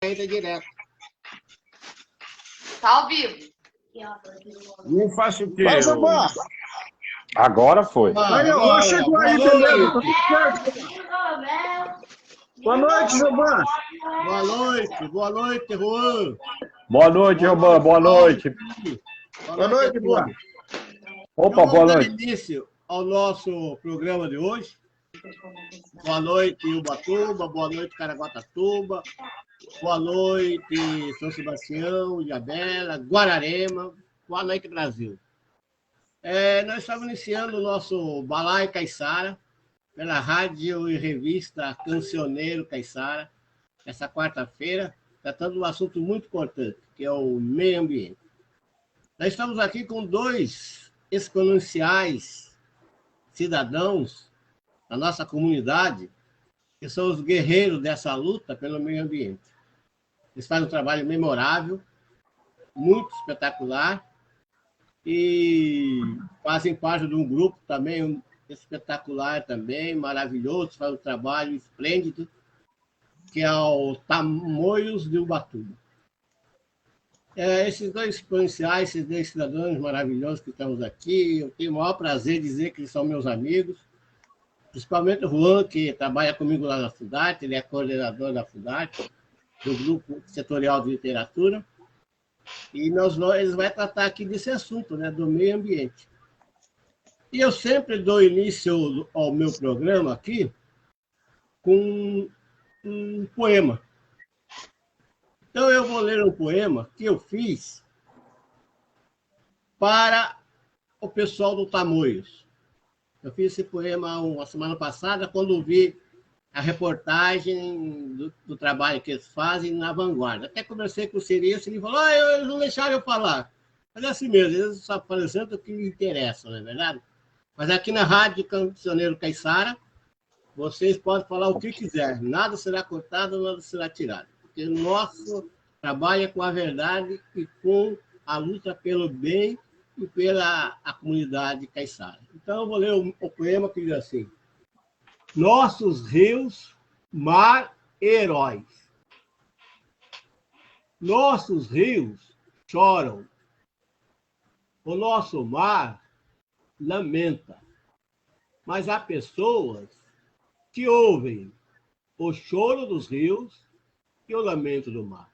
entra direto. Tá ao vivo. Não faço o quê? Vai, Jabá. Agora foi. Aí, ó, chegou aí, beleza? Tudo certo? Boa noite, Jabá. Boa noite, Juan. Boa noite, Romão. Boa noite. Boa noite, Juan. Opa, boa Vamos dar noite. início ao nosso programa de hoje. Boa noite, Ubatuba. Boa noite, Caraguatatuba. Boa noite, São Sebastião, Ilhabela, Guararema. Boa noite, Brasil. Nós estamos iniciando o nosso Balaio Caiçara, pela rádio e revista Cancioneiro Caiçara, essa quarta-feira, tratando de um assunto muito importante, que é o meio ambiente. Nós estamos aqui com dois exponenciais cidadãos da nossa comunidade, que são os guerreiros dessa luta pelo meio ambiente. Eles fazem um trabalho memorável, muito espetacular, e fazem parte de um grupo também espetacular, também maravilhoso, faz um trabalho esplêndido, que é o Tamoios de Ubatuba. Esses dois exponenciais, esses dois cidadãos maravilhosos que estamos aqui, eu tenho o maior prazer de dizer que eles são meus amigos, principalmente o Juan, que trabalha comigo lá na FUDARTE, ele é coordenador da FUDARTE, do Grupo Setorial de Literatura, e eles vão tratar aqui desse assunto, né, do meio ambiente. E eu sempre dou início ao meu programa aqui com um poema. Então, eu vou ler um poema que eu fiz para o pessoal do Tamoios. Eu fiz esse poema uma semana passada, quando vi a reportagem do trabalho que eles fazem na Vanguarda. Até conversei com o Cirício, ele falou, eles não deixaram eu falar. Mas é assim mesmo, eles só apresentam o que me interessa, não é verdade? Mas aqui na Rádio Cancioneiro Caiçara, vocês podem falar o que quiser. Nada será cortado, nada será tirado. Porque o nosso trabalho é com a verdade e com a luta pelo bem e pela a comunidade caiçara. Então, eu vou ler o poema que diz assim: Nossos rios, mar e heróis. Nossos rios choram. O nosso mar lamenta. Mas há pessoas que ouvem o choro dos rios e o lamento do mar.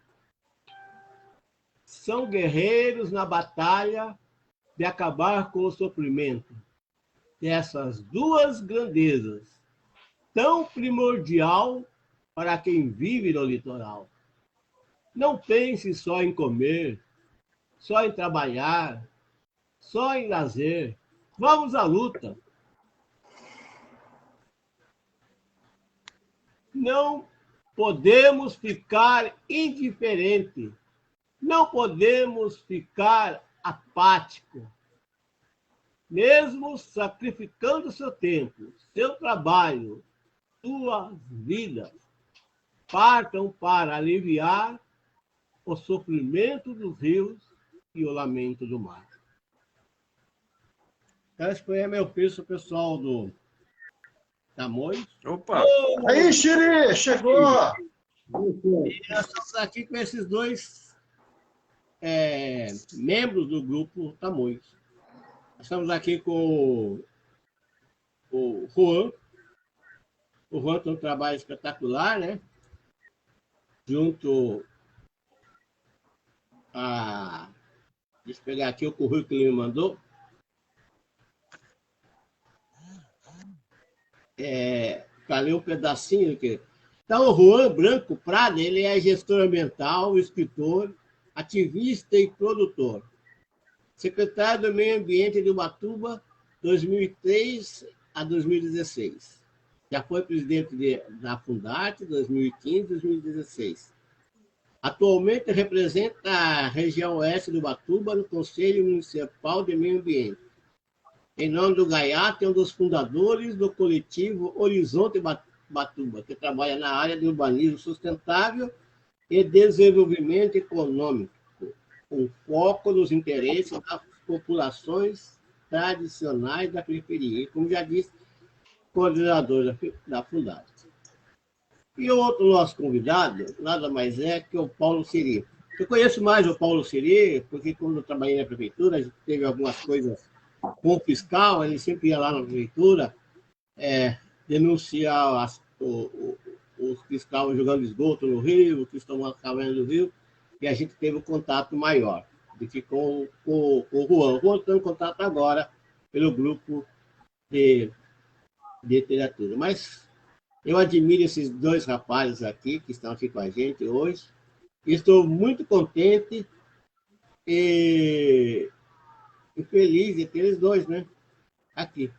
São guerreiros na batalha de acabar com o sofrimento dessas duas grandezas, tão primordial para quem vive no litoral. Não pense só em comer, só em trabalhar, só em lazer. Vamos à luta. Não podemos ficar indiferentes. Não podemos ficar apático. Mesmo sacrificando seu tempo, seu trabalho, suas vidas, partam para aliviar o sofrimento dos rios e o lamento do mar. Esse poema eu fiz o pessoal do Tamoios. Opa! Aí, Xiri, chegou! E nós estamos aqui com esses dois membros do grupo Tamoios. Nós estamos aqui com o Juan. O Juan tem um trabalho espetacular, né? Junto a... Deixa eu pegar aqui o currículo que ele me mandou. Falei um pedacinho aqui. Então, o Juan Branco Prada, ele é gestor ambiental, escritor, ativista e produtor. Secretário do Meio Ambiente de Ubatuba, 2003 a 2016. Já foi presidente da Fundarte, 2015 a 2016. Atualmente representa a região oeste de Ubatuba no Conselho Municipal de Meio Ambiente. Em nome do Gaiato, é um dos fundadores do coletivo Horizonte Ubatuba, que trabalha na área de urbanismo sustentável e desenvolvimento econômico, com foco nos interesses das populações tradicionais da periferia. E, como já disse, coordenador da Fundarte. E o outro nosso convidado, nada mais é que o Paulo Siri. Eu conheço mais o Paulo Siri, porque quando eu trabalhei na prefeitura, a gente teve algumas coisas com o fiscal, ele sempre ia lá na prefeitura denunciar os que estavam jogando esgoto no rio, os que estão acabando no rio, e a gente teve um contato maior do que com o Juan. O Juan está em contato agora pelo grupo de literatura. Mas eu admiro esses dois rapazes aqui, que estão aqui com a gente hoje. Estou muito contente e feliz de ter eles dois, né? Aqui.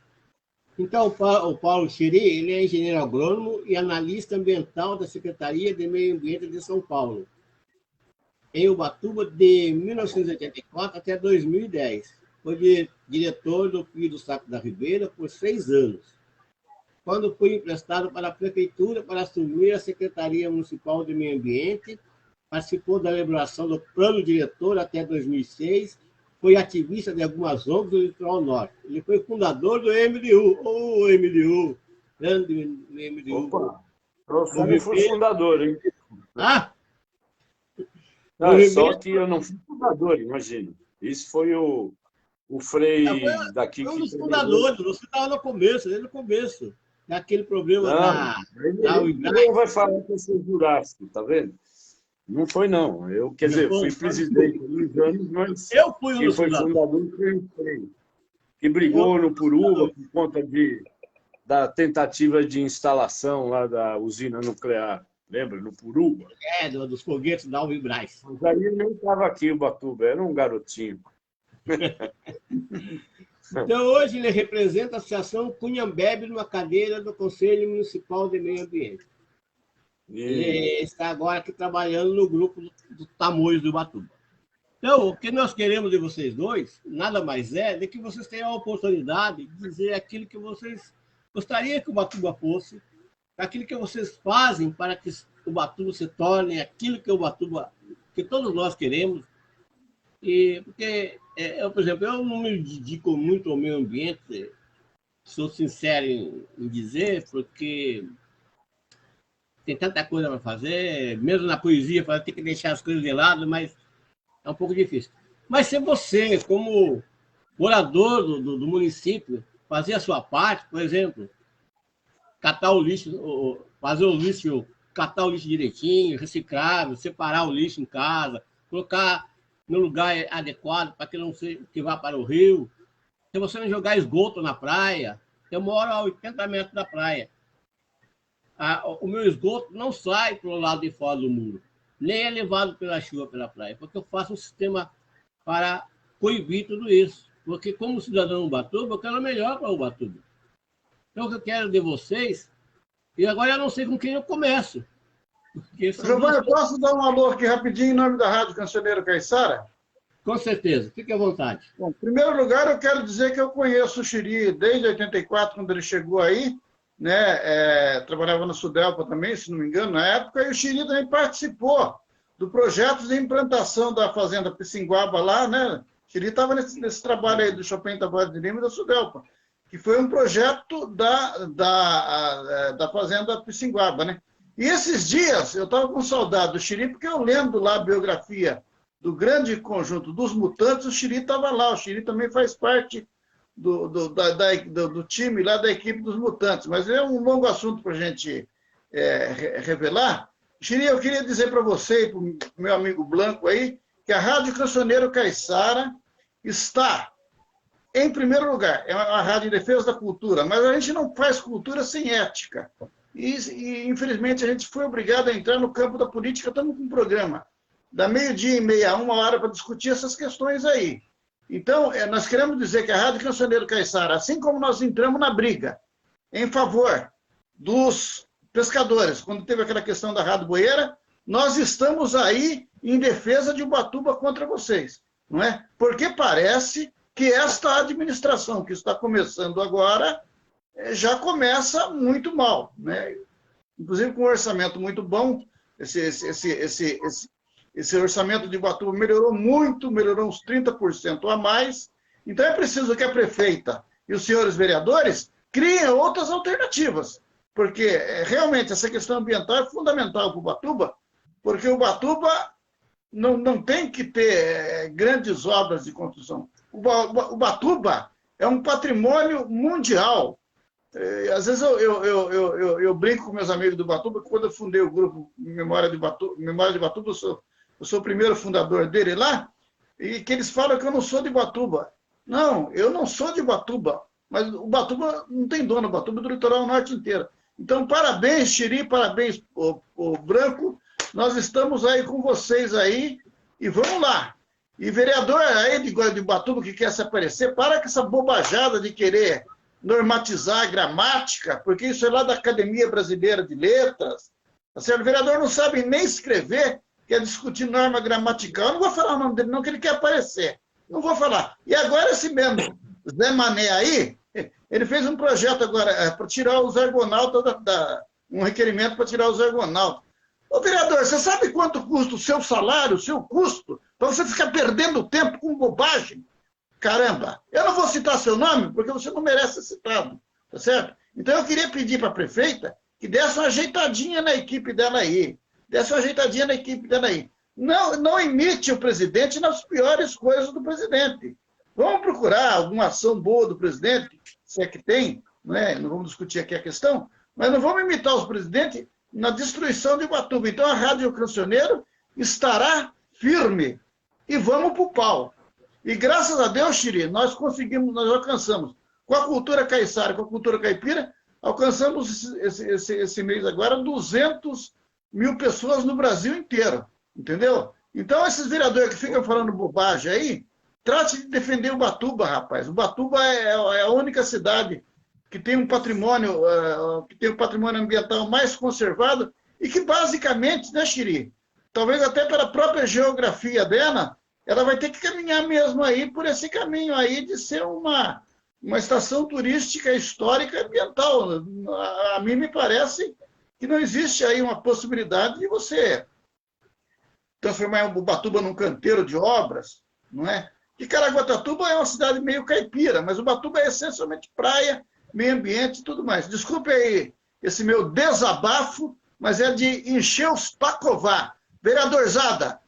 Então, o Paulo Siri, ele é engenheiro agrônomo e analista ambiental da Secretaria de Meio Ambiente de São Paulo, em Ubatuba, de 1984 até 2010. Foi diretor do Pio do Saco da Ribeira por 6 anos, quando foi emprestado para a Prefeitura para assumir a Secretaria Municipal de Meio Ambiente, participou da elaboração do Plano Diretor até 2006, foi ativista de algumas ONGs do Litoral Norte. Ele foi fundador do MDU. O MDU, grande MDU. Opa, eu fui fundador, hein? Ah? Só que eu não fui fundador, imagina. Isso foi o Frei daqui. Foi um dos fundadores, você estava no começo, desde o começo. Daquele problema da Ele vai falar que eu sou Jurássico, tá vendo? Não foi, não. Eu, quer dizer, fui presidente por uns anos, mas eu fui quem foi fundador foi o Frei, que brigou no Puruba por conta da tentativa de instalação lá da usina nuclear. Lembra? No Puruba. Dos foguetes da Alvibraz. Mas aí ele nem estava aqui, o Ubatuba, era um garotinho. Então, hoje ele representa a Associação Cunhambebe numa cadeira do Conselho Municipal de Meio Ambiente. Ele está agora aqui trabalhando no grupo do Tamoios do Ubatuba. Então, o que nós queremos de vocês dois, nada mais é de que vocês tenham a oportunidade de dizer aquilo que vocês gostariam que o Ubatuba fosse, aquilo que vocês fazem para que o Ubatuba se torne aquilo que o Ubatuba, que todos nós queremos. E porque, por exemplo, eu não me dedico muito ao meio ambiente, sou sincero em dizer, porque tem tanta coisa para fazer, mesmo na poesia, tem que deixar as coisas de lado, mas é um pouco difícil. Mas se você, como morador do município, fazer a sua parte, por exemplo, catar o lixo, fazer o lixo, catar o lixo direitinho, reciclável, separar o lixo em casa, colocar no lugar adequado para que não seja que vá para o rio. Se você não jogar esgoto na praia, eu moro a 80 metros da praia. O meu esgoto não sai para o lado de fora do muro, nem é levado pela chuva pela praia, porque eu faço um sistema para coibir tudo isso. Porque, como cidadão do Ubatuba, eu quero o melhor para o Ubatuba. Então, o que eu quero de vocês, e agora eu não sei com quem eu começo. Giovanni, posso dar um alô aqui rapidinho em nome da Rádio Cancioneiro Caiçara? Com certeza, fique à vontade. Bom, em primeiro lugar, eu quero dizer que eu conheço o Siri desde 84, quando ele chegou aí, né? Trabalhava na Sudelpa também, se não me engano, na época, e o Siri também participou do projeto de implantação da Fazenda Pissinguaba lá, né? O Siri estava nesse trabalho aí do Chopin Tavares de Lima e da Sudelpa, que foi um projeto da Fazenda Pissinguaba, né? E esses dias eu estava com saudade do Siri, porque eu lendo lá a biografia do grande conjunto dos Mutantes, o Siri estava lá. O Siri também faz parte do time lá da equipe dos Mutantes. Mas é um longo assunto para a gente revelar. Siri, eu queria dizer para você e para o meu amigo Blanco aí, que a Rádio Cancioneiro Caiçara está, em primeiro lugar, é uma rádio em defesa da cultura, mas a gente não faz cultura sem ética. E, infelizmente, a gente foi obrigado a entrar no campo da política. Estamos com um programa da 12h30 a 1h para discutir essas questões aí. Então, nós queremos dizer que a Rádio Cancioneiro Caiçara, assim como nós entramos na briga em favor dos pescadores, quando teve aquela questão da Rádio Boeira, nós estamos aí em defesa de Ubatuba contra vocês, não é? Porque parece que esta administração que está começando agora já começa muito mal, né? Inclusive com um orçamento muito bom, esse orçamento de Ubatuba melhorou muito, melhorou uns 30% a mais. Então é preciso que a prefeita e os senhores vereadores criem outras alternativas. porque realmente essa questão ambiental é fundamental para o Ubatuba, porque o Ubatuba não tem que ter grandes obras de construção. O Ubatuba é um patrimônio mundial. Às vezes eu brinco com meus amigos do Ubatuba, que quando eu fundei o grupo Memória de Ubatuba, eu sou o primeiro fundador dele lá, e que eles falam que eu não sou de Ubatuba. Não, eu não sou de Ubatuba, mas o Ubatuba não tem dono, o Ubatuba é do litoral norte inteiro. Então, parabéns, Xiri, parabéns, o Branco, nós estamos aí com vocês aí, e vamos lá. E vereador aí de Ubatuba que quer se aparecer, para com essa bobajada de querer normatizar a gramática, porque isso é lá da Academia Brasileira de Letras. Tá certo? O vereador não sabe nem escrever, quer discutir norma gramatical. Eu não vou falar o nome dele, não, que ele quer aparecer. Não vou falar. E agora esse mesmo Zé Mané aí, ele fez um projeto agora para tirar os argonautas, um requerimento para tirar os argonautas. Ô, vereador, você sabe quanto custa o seu salário, o seu custo, para você ficar perdendo tempo com bobagem? Caramba, eu não vou citar seu nome, porque você não merece ser citado, tá certo? Então eu queria pedir para a prefeita que desse uma ajeitadinha na equipe dela aí. Não imite o presidente nas piores coisas do presidente. Vamos procurar alguma ação boa do presidente, se é que tem, não vamos discutir aqui a questão, mas não vamos imitar os presidentes na destruição de Ubatuba. Então a Rádio Cancioneiro estará firme e vamos para o pau. E graças a Deus, Xiri, nós alcançamos, com a cultura caiçara, com a cultura caipira, alcançamos esse mês agora 200 mil pessoas no Brasil inteiro, entendeu? Então esses vereadores que ficam falando bobagem aí, trate de defender o Ubatuba, rapaz. O Ubatuba é a única cidade que tem um patrimônio, ambiental mais conservado e que basicamente, né, Xiri, talvez até pela própria geografia dela, ela vai ter que caminhar mesmo aí por esse caminho aí de ser uma estação turística histórica e ambiental. A mim me parece que não existe aí uma possibilidade de você transformar o Ubatuba num canteiro de obras, não é? E Caraguatatuba é uma cidade meio caipira, mas Ubatuba é essencialmente praia, meio ambiente e tudo mais. Desculpe aí esse meu desabafo, mas é de encher os pacová. Vereadorzada,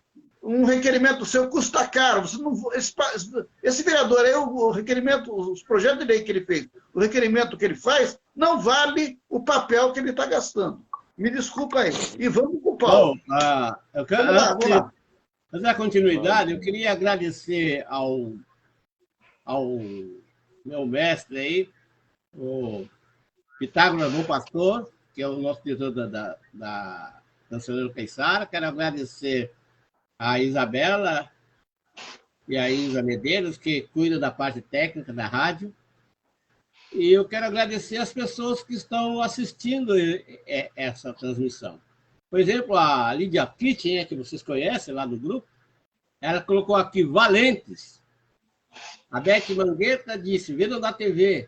um requerimento seu custa caro. Você não, esse vereador aí, o requerimento, os projetos de lei que ele fez, o requerimento que ele faz, não vale o papel que ele está gastando. Me desculpa aí. E vamos para o pau. Eu quero, vamos lá. Antes da continuidade, eu queria agradecer ao meu mestre aí, o Pitágoras Bom Pastor, que é o nosso diretor da Cancioneiro Caiçara. Quero agradecer a Isabela e a Isa Medeiros, que cuida da parte técnica da rádio. E eu quero agradecer as pessoas que estão assistindo essa transmissão. Por exemplo, a Lídia Pitt, que vocês conhecem lá do grupo, ela colocou aqui Valentes. A Beth Mangueta disse, vendo da TV.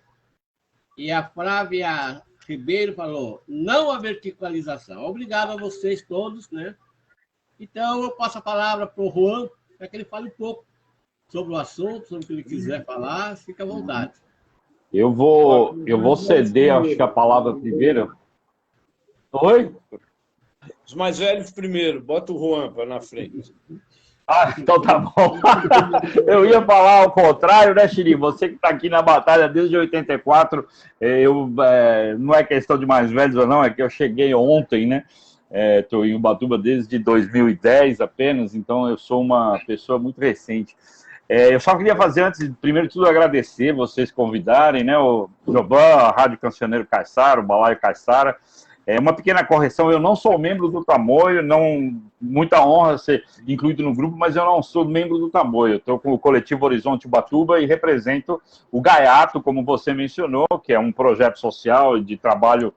E a Flávia Ribeiro falou, não a verticalização. Obrigado a vocês todos, né? Então, eu passo a palavra para o Juan, para que ele fale um pouco sobre o assunto, sobre o que ele quiser falar, fica à vontade. Eu vou ceder, acho que a palavra primeiro. Oi? Os mais velhos primeiro, bota o Juan para na frente. Ah, então tá bom. Eu ia falar ao contrário, né, Xiri? Você que está aqui na batalha desde 84, não é questão de mais velhos ou não, é que eu cheguei ontem, né? Estou em Ubatuba desde 2010 apenas, então eu sou uma pessoa muito recente. Eu só queria fazer, antes, primeiro de tudo, agradecer vocês convidarem, né? O Joban, a Rádio Cancioneiro Caiçara, o Balaio Caiçara. Uma pequena correção, eu não sou membro do Tamoio, muita honra ser incluído no grupo, mas eu não sou membro do Tamoio. Eu estou com o coletivo Horizonte Ubatuba e represento o Gaiato, como você mencionou, que é um projeto social de trabalho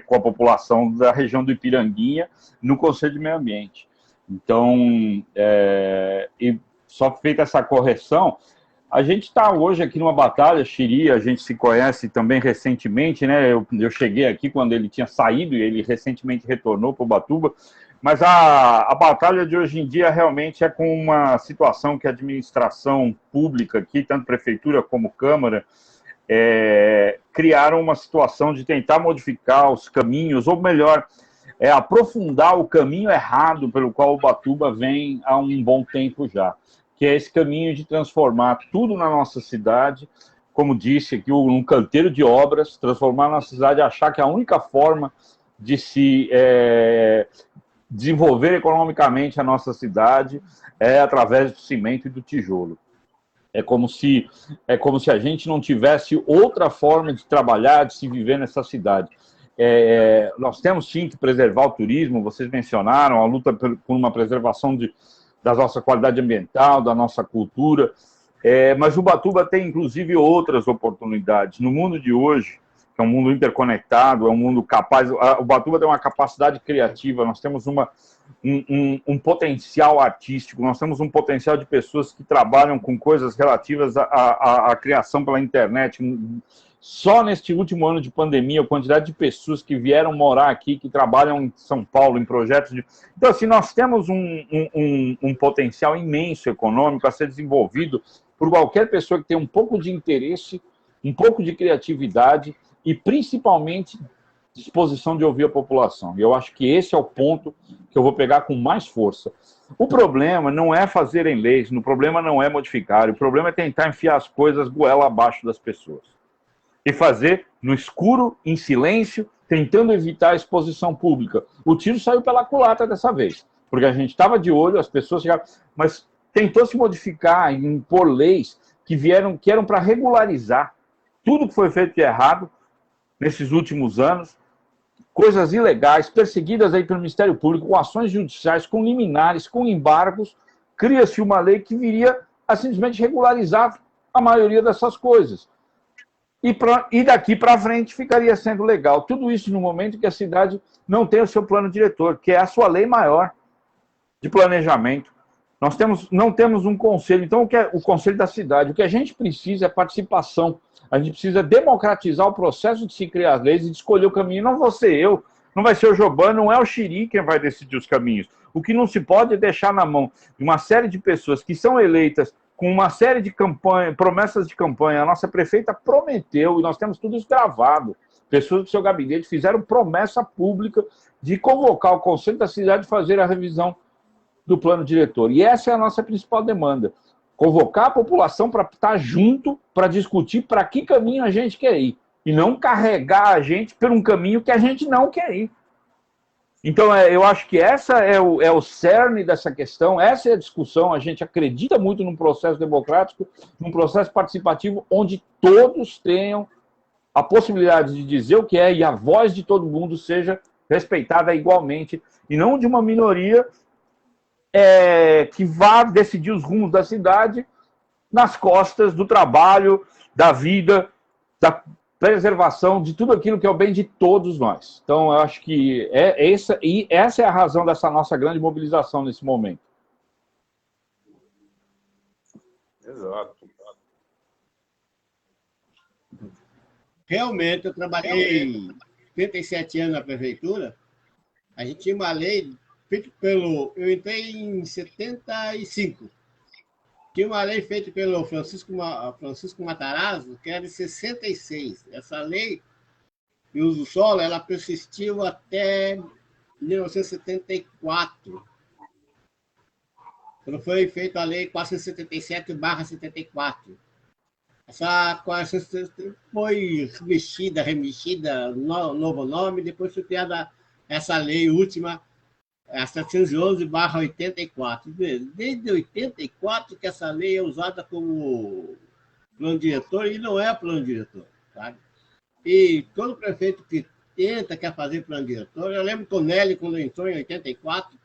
com a população da região do Ipiranguinha, no Conselho de Meio Ambiente. Então, e só feita essa correção, a gente está hoje aqui numa batalha, Xiri, a gente se conhece também recentemente, né? Eu cheguei aqui quando ele tinha saído e ele recentemente retornou para o Ubatuba, mas a batalha de hoje em dia realmente é com uma situação que a administração pública aqui, tanto prefeitura como Câmara, criaram uma situação de tentar modificar os caminhos, ou melhor, aprofundar o caminho errado pelo qual Ubatuba vem há um bom tempo já, que é esse caminho de transformar tudo na nossa cidade, como disse aqui, um canteiro de obras, transformar a nossa cidade, achar que a única forma de se desenvolver economicamente a nossa cidade é através do cimento e do tijolo. É como se a gente não tivesse outra forma de trabalhar, de se viver nessa cidade. Nós temos sim que preservar o turismo, vocês mencionaram a luta por uma preservação da nossa qualidade ambiental, da nossa cultura, mas Ubatuba tem inclusive outras oportunidades. No mundo de hoje, que é um mundo interconectado, é um mundo capaz, Ubatuba tem uma capacidade criativa, nós temos um potencial artístico, nós temos um potencial de pessoas que trabalham com coisas relativas à criação pela internet. Só neste último ano de pandemia, a quantidade de pessoas que vieram morar aqui, que trabalham em São Paulo, em projetos de... Então, assim, nós temos um potencial imenso econômico a ser desenvolvido por qualquer pessoa que tenha um pouco de interesse, um pouco de criatividade e, principalmente, disposição de ouvir a população. E eu acho que esse é o ponto que eu vou pegar com mais força. O problema não é fazerem leis, o problema não é modificar, o problema é tentar enfiar as coisas goela abaixo das pessoas. E fazer no escuro, em silêncio, tentando evitar a exposição pública. O tiro saiu pela culatra dessa vez, porque a gente estava de olho, as pessoas chegaram, mas tentou se modificar, impor leis que eram para regularizar tudo que foi feito de errado nesses últimos anos, coisas ilegais, perseguidas aí pelo Ministério Público, com ações judiciais, com liminares, com embargos. Cria-se uma lei que viria a simplesmente regularizar a maioria dessas coisas. E daqui para frente ficaria sendo legal. Tudo isso no momento que a cidade não tem o seu plano diretor, que é a sua lei maior de planejamento. Nós não temos um conselho. Então, o que é o conselho da cidade? O que a gente precisa é participação. A gente precisa democratizar o processo de se criar as leis e de escolher o caminho. Não vou ser eu, não vai ser o Joban, não é o Xiri quem vai decidir os caminhos. O que não se pode é deixar na mão de uma série de pessoas que são eleitas com uma série de promessas de campanha. A nossa prefeita prometeu, e nós temos tudo isso gravado. Pessoas do seu gabinete fizeram promessa pública de convocar o Conselho da Cidade e fazer a revisão do plano diretor. E essa é a nossa principal demanda. Convocar a população para estar junto, para discutir para que caminho a gente quer ir. E não carregar a gente por um caminho que a gente não quer ir. Então, eu acho que essa é o cerne dessa questão, essa é a discussão. A gente acredita muito num processo democrático, num processo participativo, onde todos tenham a possibilidade de dizer o que é e a voz de todo mundo seja respeitada igualmente, e não de uma minoria que vá decidir os rumos da cidade nas costas do trabalho, da vida, da preservação de tudo aquilo que é o bem de todos nós. Então, eu acho que essa é a razão dessa nossa grande mobilização nesse momento. Exato. Realmente, eu trabalhei 37 anos na prefeitura. A gente tinha uma lei feita pelo... Eu entrei em 75. Tinha uma lei feita pelo Francisco Matarazzo, que era de 66. Essa lei de uso solo, ela persistiu até 1974. Quando foi feita a lei 477/74. Essa 477 foi remexida, novo nome, depois foi criada essa lei última, a 711/84. Desde 84 que essa lei é usada como plano diretor e não é plano diretor, sabe? E todo prefeito que quer fazer plano diretor, eu lembro que o Nelly, quando entrou em 84,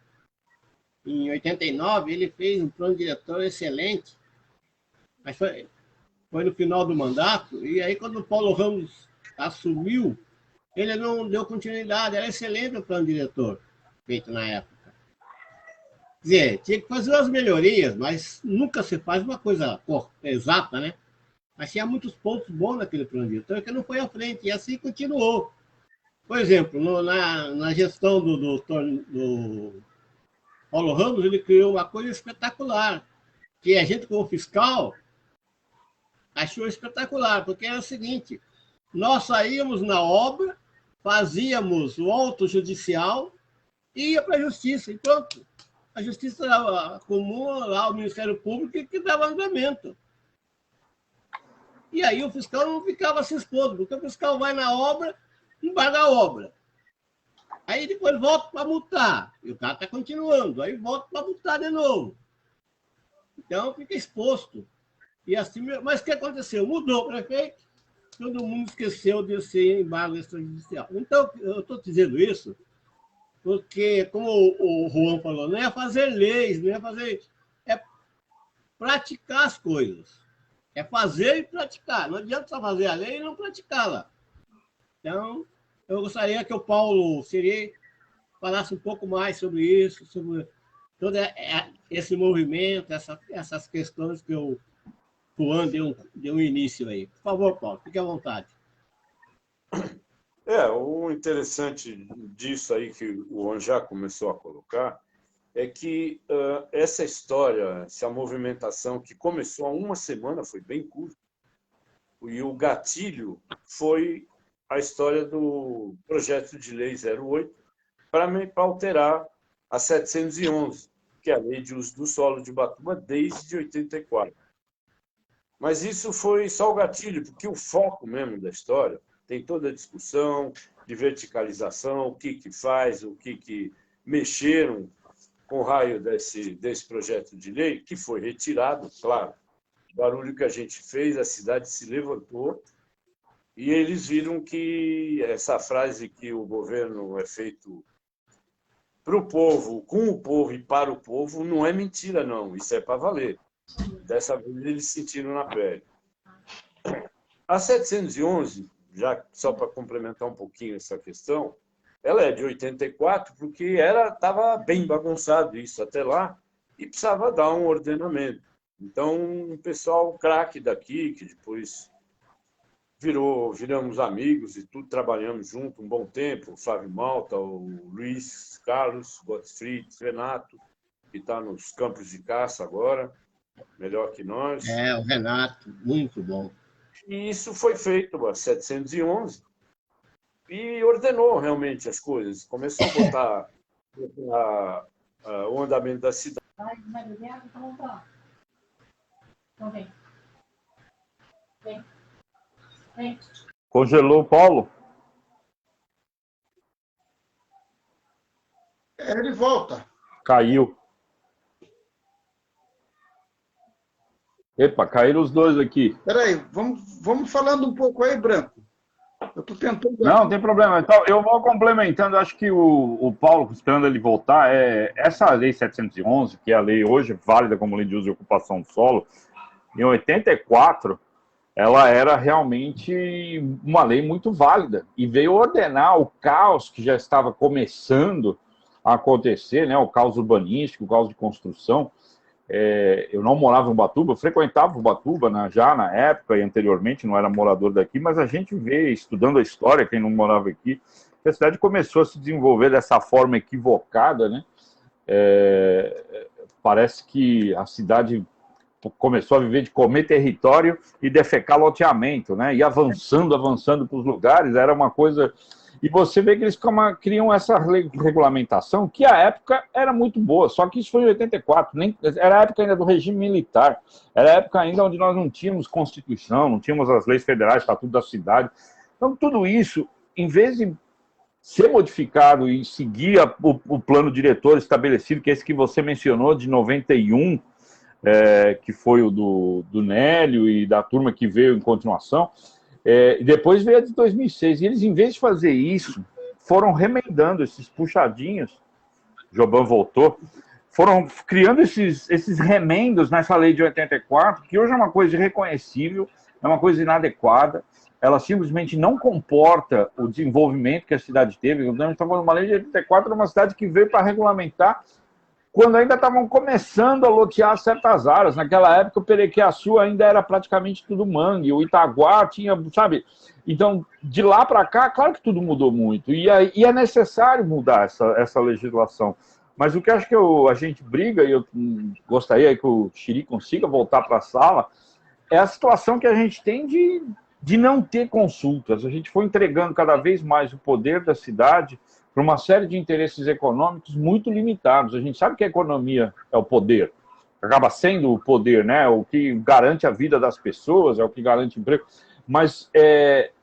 em 89, ele fez um plano diretor excelente, mas foi no final do mandato, e aí quando o Paulo Ramos assumiu, ele não deu continuidade, era excelente o plano diretor feito na época. Quer dizer, tinha que fazer as melhorias, mas nunca se faz uma coisa exata, né? Mas tinha muitos pontos bons naquele plano diretor que não foi à frente, e assim continuou. Por exemplo, na gestão do Paulo Ramos, ele criou uma coisa espetacular, que a gente, como fiscal, achou espetacular, porque era o seguinte, nós saíamos na obra, fazíamos o auto judicial e ia para a justiça, e pronto. A justiça comum, lá o Ministério Público, que dava andamento. E aí o fiscal não ficava se expondo, porque o fiscal vai na obra, embarga a obra. Aí depois volta para multar, e o cara está continuando, aí volta para multar de novo. Então fica exposto. E assim, mas o que aconteceu? Mudou o prefeito, todo mundo esqueceu desse embargo extrajudicial. Então, eu estou dizendo isso porque, como o Juan falou, não é fazer leis, não é fazer... É praticar as coisas. É fazer e praticar. Não adianta só fazer a lei e não praticá-la. Então, eu gostaria que o Paulo Siri falasse um pouco mais sobre isso, sobre todo esse movimento, essas questões que o Juan deu um início aí. Por favor, Paulo, fique à vontade. O interessante disso aí que o Juan já começou a colocar é que essa história, essa movimentação que começou há uma semana, foi bem curta, e o gatilho foi a história do projeto de lei 08 para alterar a 711, que é a lei de uso do solo de Ubatuba desde 84. Mas isso foi só o gatilho, porque o foco mesmo da história tem toda a discussão de verticalização, o que faz, o que mexeram com o raio desse projeto de lei, que foi retirado, claro. O barulho que a gente fez, a cidade se levantou, e eles viram que essa frase que o governo é feito para o povo, com o povo e para o povo, não é mentira, não. Isso é para valer. Dessa vez eles sentiram na pele. A 711, já só para complementar um pouquinho essa questão, ela é de 84, porque estava bem bagunçado isso até lá, e precisava dar um ordenamento. Então, um pessoal craque daqui, que depois viramos amigos e tudo, trabalhamos junto um bom tempo, o Flávio Malta, o Luiz Carlos, Gottfried, Renato, que está nos campos de caça agora, melhor que nós. O Renato, muito bom. E isso foi feito, a 711, e ordenou realmente as coisas. Começou a botar o andamento da cidade. Vai beber água, então vamos para lá. Então vem. Vem. Congelou o Paulo? Ele volta. Caiu. Epa, caíram os dois aqui. Espera aí, vamos falando um pouco aí, Branco. Eu estou tentando... Não tem problema. Então, eu vou complementando. Acho que o Paulo, esperando ele voltar, essa lei 711, que é a lei hoje válida como lei de uso e ocupação do solo, em 84, ela era realmente uma lei muito válida e veio ordenar o caos que já estava começando a acontecer, né? O caos urbanístico, o caos de construção. Eu não morava em Ubatuba, eu frequentava Ubatuba já na época e anteriormente, não era morador daqui, mas a gente vê, estudando a história, quem não morava aqui, que a cidade começou a se desenvolver dessa forma equivocada, né? Parece que a cidade começou a viver de comer território e defecar loteamento, né? E avançando para os lugares, era uma coisa... E você vê que eles criam essa regulamentação, que à época era muito boa, só que isso foi em 84, era a época ainda do regime militar, era a época ainda onde nós não tínhamos Constituição, não tínhamos as leis federais, Estatuto da Cidade. Então, tudo isso, em vez de ser modificado e seguir o plano diretor estabelecido, que é esse que você mencionou, de 91, que foi o do Nélio e da turma que veio em continuação, depois veio a de 2006, e eles, em vez de fazer isso, foram remendando esses puxadinhos, Joban voltou, foram criando esses remendos nessa lei de 84, que hoje é uma coisa irreconhecível, é uma coisa inadequada, ela simplesmente não comporta o desenvolvimento que a cidade teve. A gente está falando de uma lei de 84, de uma cidade que veio para regulamentar quando ainda estavam começando a lotear certas áreas. Naquela época, o Perequiaçu ainda era praticamente tudo mangue, o Itaguá tinha, sabe? Então, de lá para cá, claro que tudo mudou muito, e é necessário mudar essa legislação. Mas o que acho que a gente briga, e eu gostaria que o Xiri consiga voltar para a sala, é a situação que a gente tem de não ter consultas. A gente foi entregando cada vez mais o poder da cidade para uma série de interesses econômicos muito limitados. A gente sabe que a economia é o poder, acaba sendo o poder, né? O que garante a vida das pessoas, é o que garante emprego, mas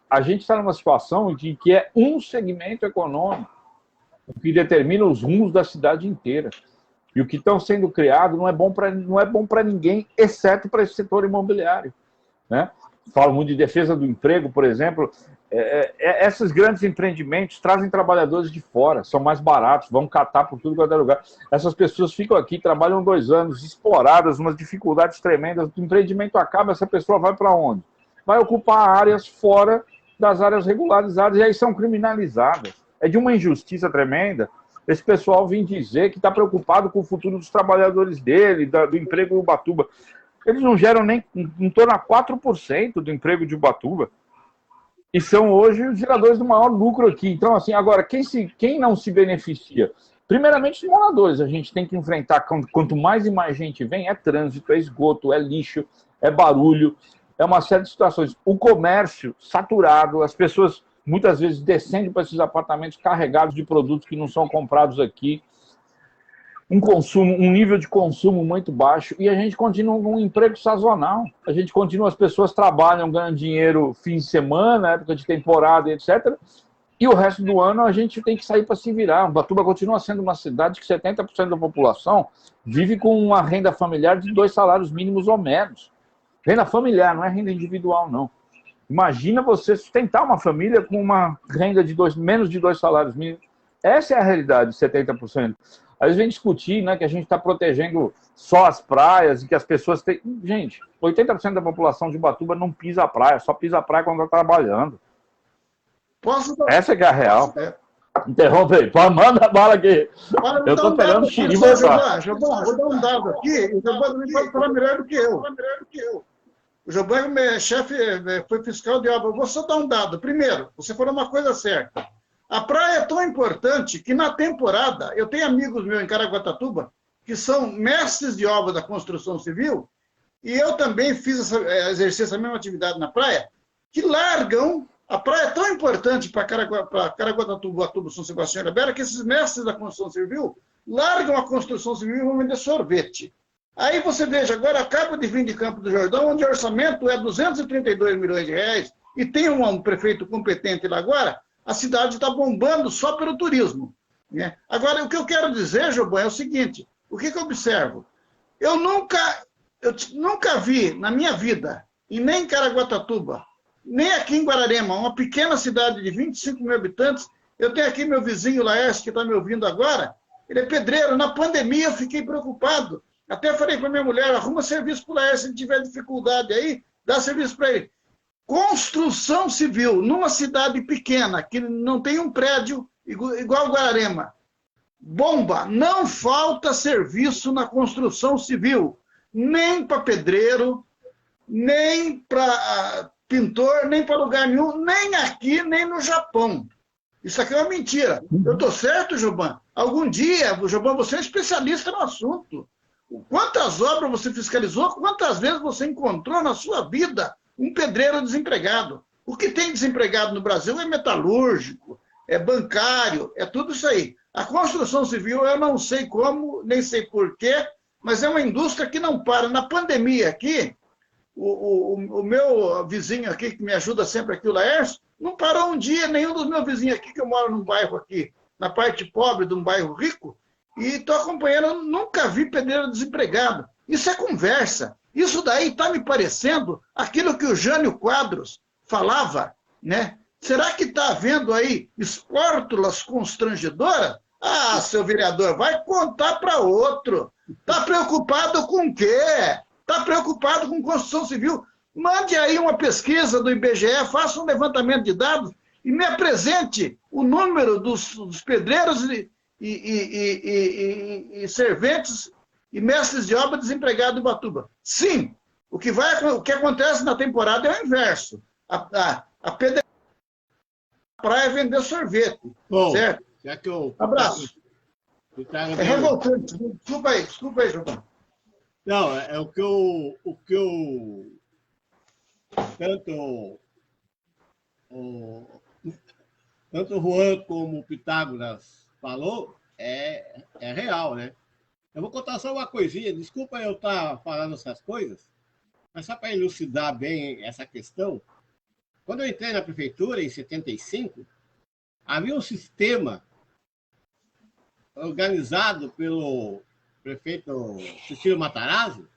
a gente está numa situação de que é um segmento econômico o que determina os rumos da cidade inteira. E o que estão sendo criado não é bom para ninguém, exceto para esse setor imobiliário, né? Falo muito de defesa do emprego, por exemplo. Esses grandes empreendimentos trazem trabalhadores de fora, são mais baratos, vão catar por tudo quanto é lugar. Essas pessoas ficam aqui, trabalham 2 anos, exploradas, umas dificuldades tremendas. O empreendimento acaba, essa pessoa vai para onde? Vai ocupar áreas fora das áreas regularizadas, e aí são criminalizadas. É de uma injustiça tremenda esse pessoal vir dizer que está preocupado com o futuro dos trabalhadores dele, do emprego em Ubatuba. Eles não geram nem em torno a 4% do emprego de Ubatuba. E são hoje os geradores do maior lucro aqui. Então, assim, agora, quem não se beneficia? Primeiramente, os moradores. A gente tem que enfrentar, quanto mais e mais gente vem, é trânsito, é esgoto, é lixo, é barulho, é uma série de situações. O comércio saturado, as pessoas muitas vezes descendem para esses apartamentos carregados de produtos que não são comprados aqui. Um nível de consumo muito baixo, e a gente continua com um emprego sazonal. A gente continua, as pessoas trabalham, ganham dinheiro fim de semana, época de temporada, etc. E o resto do ano a gente tem que sair para se virar. Ubatuba continua sendo uma cidade que 70% da população vive com uma renda familiar de 2 salários mínimos ou menos. Renda familiar, não é renda individual, não. Imagina você sustentar uma família com uma renda de menos de 2 salários mínimos. Essa é a realidade de 70%. Às vezes vem discutir, né, que a gente está protegendo só as praias e que as pessoas têm... Gente, 80% da população de Ubatuba não pisa a praia, só pisa a praia quando está trabalhando. Essa que é a real. Interrompe aí. Manda a bala aqui. Eu estou esperando o Xiri voltar. Jobão, vou dar um dado aqui. O Jobão também pode falar melhor do que eu. O Jobão é chefe, foi fiscal de obra. Eu vou só dar um dado. Primeiro, você falou uma coisa certa. A praia é tão importante que, na temporada, eu tenho amigos meus em Caraguatatuba que são mestres de obra da construção civil, e eu também exerci essa mesma atividade na praia, que largam. A praia é tão importante para Caraguatatuba, São Sebastião da Beira, que esses mestres da construção civil largam a construção civil e vão vender sorvete. Aí você veja, agora acaba de vir de Campo do Jordão, onde o orçamento é 232 milhões de reais, e tem um prefeito competente lá agora. A cidade está bombando só pelo turismo, né? Agora, o que eu quero dizer, Jobão, é o seguinte: o que eu observo? Eu nunca vi na minha vida, e nem em Caraguatatuba, nem aqui em Guararema, uma pequena cidade de 25 mil habitantes. Eu tenho aqui meu vizinho Laércio, que está me ouvindo agora, ele é pedreiro. Na pandemia eu fiquei preocupado. Até falei para minha mulher: arruma serviço para o Laércio, se ele tiver dificuldade aí, dá serviço para ele. Construção civil, numa cidade pequena, que não tem um prédio igual Guararema. Bomba, não falta serviço na construção civil. Nem para pedreiro, nem para pintor, nem para lugar nenhum, nem aqui, nem no Japão. Isso aqui é uma mentira. Eu estou certo, Jobão? Algum dia, Jobão, você é especialista no assunto. Quantas obras você fiscalizou? Quantas vezes você encontrou na sua vida um pedreiro desempregado? O que tem desempregado no Brasil é metalúrgico, é bancário, é tudo isso aí. A construção civil, eu não sei como, nem sei porquê, mas é uma indústria que não para. Na pandemia aqui, o meu vizinho aqui, que me ajuda sempre aqui, o Laércio, não parou um dia, nenhum dos meus vizinhos aqui, que eu moro num bairro aqui, na parte pobre de um bairro rico, e estou acompanhando, nunca vi pedreiro desempregado. Isso é conversa. Isso daí está me parecendo aquilo que o Jânio Quadros falava, né? Será que está havendo aí espórtulas constrangedoras? Ah, seu vereador, vai contar para outro. Está preocupado com o quê? Está preocupado com construção civil? Mande aí uma pesquisa do IBGE, faça um levantamento de dados e me apresente o número dos pedreiros e serventes e mestres de obra desempregados em Ubatuba. Sim, o que acontece na temporada é o inverso. A praia é vender sorvete. Bom, certo? Já que eu... Abraço. É revoltante. Desculpa aí, Jobão. Não, é o que eu tanto tanto o Juan como o Pitágoras falou, é real, né? Eu vou contar só uma coisinha, desculpa eu estar falando essas coisas, mas só para elucidar bem essa questão. Quando eu entrei na prefeitura, em 75, havia um sistema organizado pelo prefeito Cecílio Matarazzo,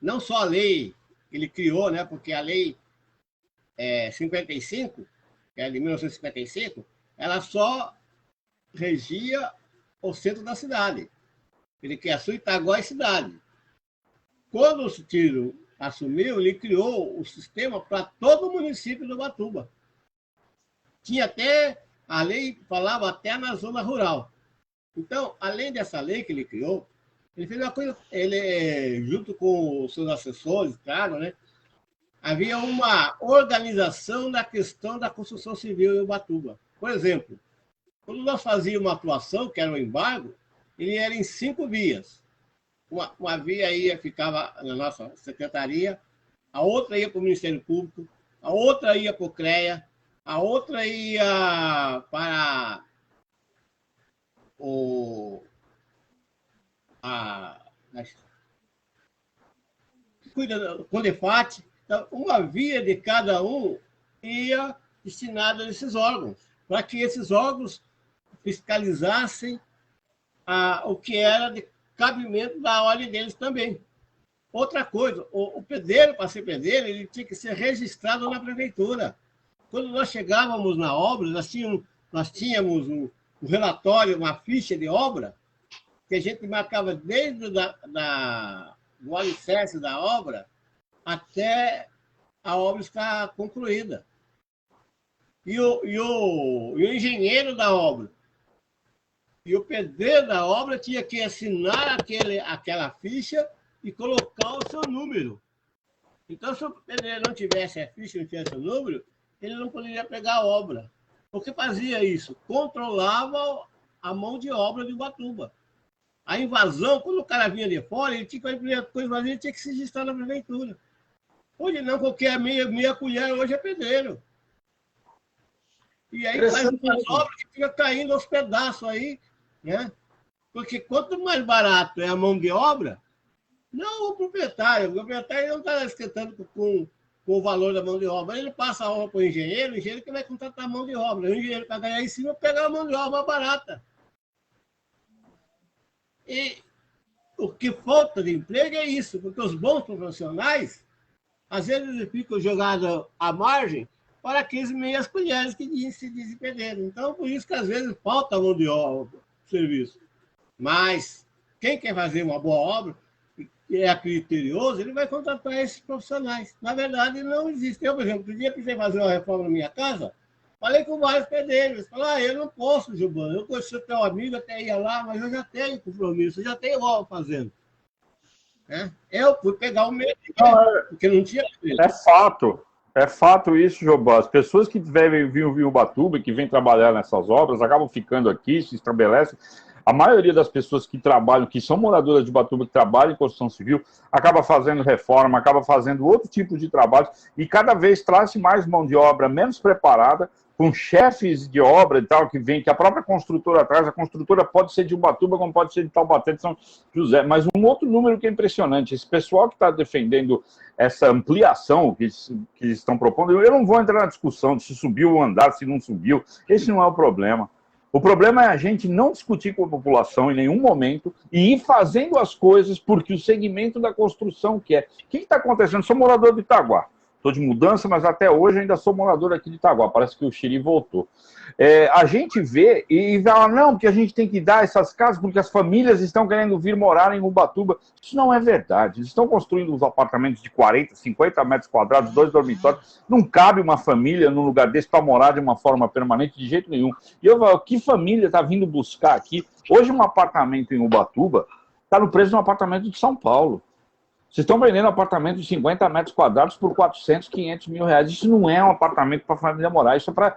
não só a lei que ele criou, né, porque a lei 55, que é de 1955, ela só regia o centro da cidade. Ele quer Itaguá e cidade. Quando o Cecílio assumiu, ele criou o sistema para todo o município do Ubatuba. Tinha até, a lei falava até na zona rural. Então, além dessa lei que ele criou, ele fez uma coisa, ele, junto com os seus assessores, claro, né? Havia uma organização da questão da construção civil em Ubatuba. Por exemplo, quando nós fazíamos uma atuação, que era o embargo, ele era em 5 vias. Uma via ficava na nossa secretaria, a outra ia para o Ministério Público, a outra ia para o CREA, a outra ia para o cuida com o Defat. Então, uma via de cada um ia destinada a esses órgãos, para que esses órgãos fiscalizassem o que era de cabimento da ordem deles também. Outra coisa, o pedreiro, para ser pedreiro, ele tinha que ser registrado na prefeitura. Quando nós chegávamos na obra, nós tínhamos um relatório, uma ficha de obra, que a gente marcava desde do alicerce da obra até a obra estar concluída. E o engenheiro da obra e o pedreiro da obra tinha que assinar aquela ficha e colocar o seu número. Então, se o pedreiro não tivesse a ficha, não tivesse o número, ele não poderia pegar a obra. O que fazia isso? Controlava a mão de obra de Ubatuba. A invasão, quando o cara vinha de fora, ele tinha que ele tinha que se registrar na prefeitura. Hoje não, qualquer meia colher hoje é pedreiro. E aí faz umas obras que fica caindo aos pedaços aí, né? Porque quanto mais barato é a mão de obra, não o proprietário não está esquentando com o valor da mão de obra. Ele passa a obra para o engenheiro que vai contratar a mão de obra. O engenheiro, para ganhar em cima, pegar a mão de obra mais barata. E o que falta de emprego é isso, porque os bons profissionais, às vezes, ficam jogados à margem para aqueles meias colheres que se dizem pedreiro. Então, por isso que às vezes falta mão de obra no serviço. Mas quem quer fazer uma boa obra, e é criterioso, ele vai contratar esses profissionais. Na verdade, não existe. Eu, por exemplo, outro dia precisei fazer uma reforma na minha casa, falei com vários pedreiros. Falaram, eu não posso, Gilberto. Eu conheci o teu amigo, até ia lá, mas eu já tenho compromisso, eu já tenho obra fazendo. Eu fui pegar o meu, porque não tinha. É fato isso, Jobá. As pessoas que vêm Ubatuba, que vêm trabalhar nessas obras, acabam ficando aqui, se estabelecem. A maioria das pessoas que trabalham, que são moradoras de Ubatuba, que trabalham em construção civil, acaba fazendo reforma, acaba fazendo outro tipo de trabalho, e cada vez traz mais mão de obra menos preparada, com chefes de obra e tal, que vem, que a própria construtora traz. A construtora pode ser de Ubatuba, como pode ser de Taubaté, de São José. Mas um outro número que é impressionante, esse pessoal que está defendendo essa ampliação que estão propondo, eu não vou entrar na discussão de se subiu o andar, se não subiu, esse não é o problema. O problema é a gente não discutir com a população em nenhum momento e ir fazendo as coisas porque o segmento da construção quer. O que está acontecendo? Eu sou morador de Itaguá. Estou de mudança, mas até hoje ainda sou morador aqui de Itaguá. Parece que o Xiri voltou. A gente vê e fala, não, porque a gente tem que dar essas casas porque as famílias estão querendo vir morar em Ubatuba. Isso não é verdade. Eles estão construindo uns apartamentos de 40, 50 metros quadrados, 2 dormitórios. Não cabe uma família num lugar desse para morar de uma forma permanente de jeito nenhum. E eu falo, que família está vindo buscar aqui? Hoje um apartamento em Ubatuba está no preço de um apartamento de São Paulo. Vocês estão vendendo apartamento de 50 metros quadrados por 400, 500 mil reais. Isso não é um apartamento para a família morar. Isso é para,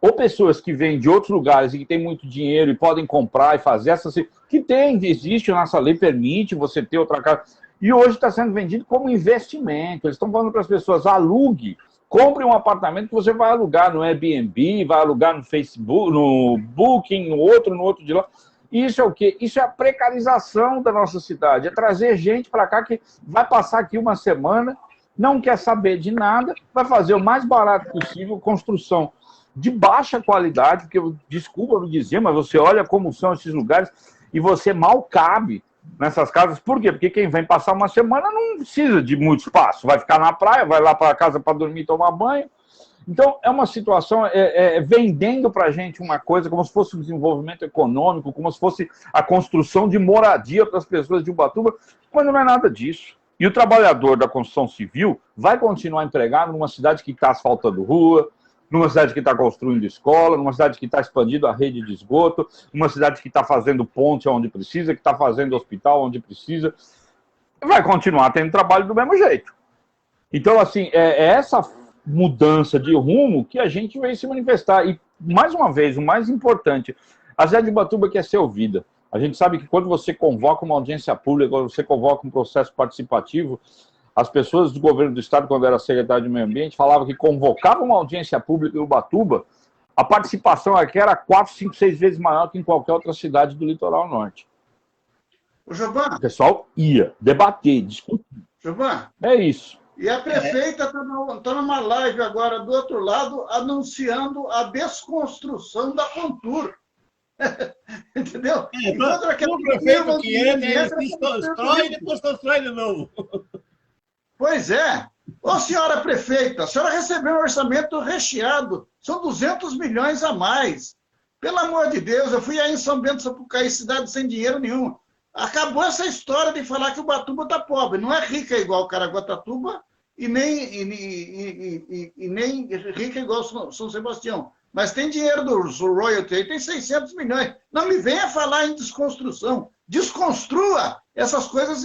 ou pessoas que vêm de outros lugares e que têm muito dinheiro e podem comprar e fazer essas... Que tem, existe, a nossa lei permite você ter outra casa. E hoje está sendo vendido como investimento. Eles estão falando para as pessoas, alugue, compre um apartamento que você vai alugar no Airbnb, vai alugar no Facebook, no Booking, no outro de lá. Isso é o quê? Isso é a precarização da nossa cidade. É trazer gente para cá que vai passar aqui uma semana, não quer saber de nada, vai fazer o mais barato possível, construção de baixa qualidade, porque, desculpa me dizer, mas você olha como são esses lugares e você mal cabe nessas casas. Por quê? Porque quem vem passar uma semana não precisa de muito espaço. Vai ficar na praia, vai lá para casa para dormir e tomar banho. Então, é uma situação vendendo para a gente uma coisa como se fosse um desenvolvimento econômico, como se fosse a construção de moradia para as pessoas de Ubatuba, quando não é nada disso. E o trabalhador da construção civil vai continuar empregado numa cidade que está asfaltando rua, numa cidade que está construindo escola, numa cidade que está expandindo a rede de esgoto, numa cidade que está fazendo ponte onde precisa, que está fazendo hospital onde precisa. Vai continuar tendo trabalho do mesmo jeito. Então, assim, é essa mudança de rumo que a gente veio se manifestar. E, mais uma vez, o mais importante, a cidade de Ubatuba quer ser ouvida. A gente sabe que quando você convoca uma audiência pública, quando você convoca um processo participativo, as pessoas do governo do estado, quando era secretário de meio ambiente, falavam que convocava uma audiência pública em Ubatuba, a participação aqui era 4, 5, 6 vezes maior que em qualquer outra cidade do litoral norte. Ô, Giovana. O pessoal ia debater, discutir. Giovana. É isso. E a prefeita está numa live agora do outro lado, anunciando a desconstrução da Contur. Entendeu? O prefeito que entra, ele destrói e depois constrói de novo. Pois é. Ô, senhora prefeita, a senhora recebeu um orçamento recheado. São 200 milhões a mais. Pelo amor de Deus, eu fui aí em São Bento, Sapucaí, cidade sem dinheiro nenhum. Acabou essa história de falar que Ubatuba está pobre. Não é rica igual Caraguatatuba e nem rica igual São Sebastião. Mas tem dinheiro do royalty aí, tem 600 milhões. Não me venha falar em desconstrução. Desconstrua essas coisas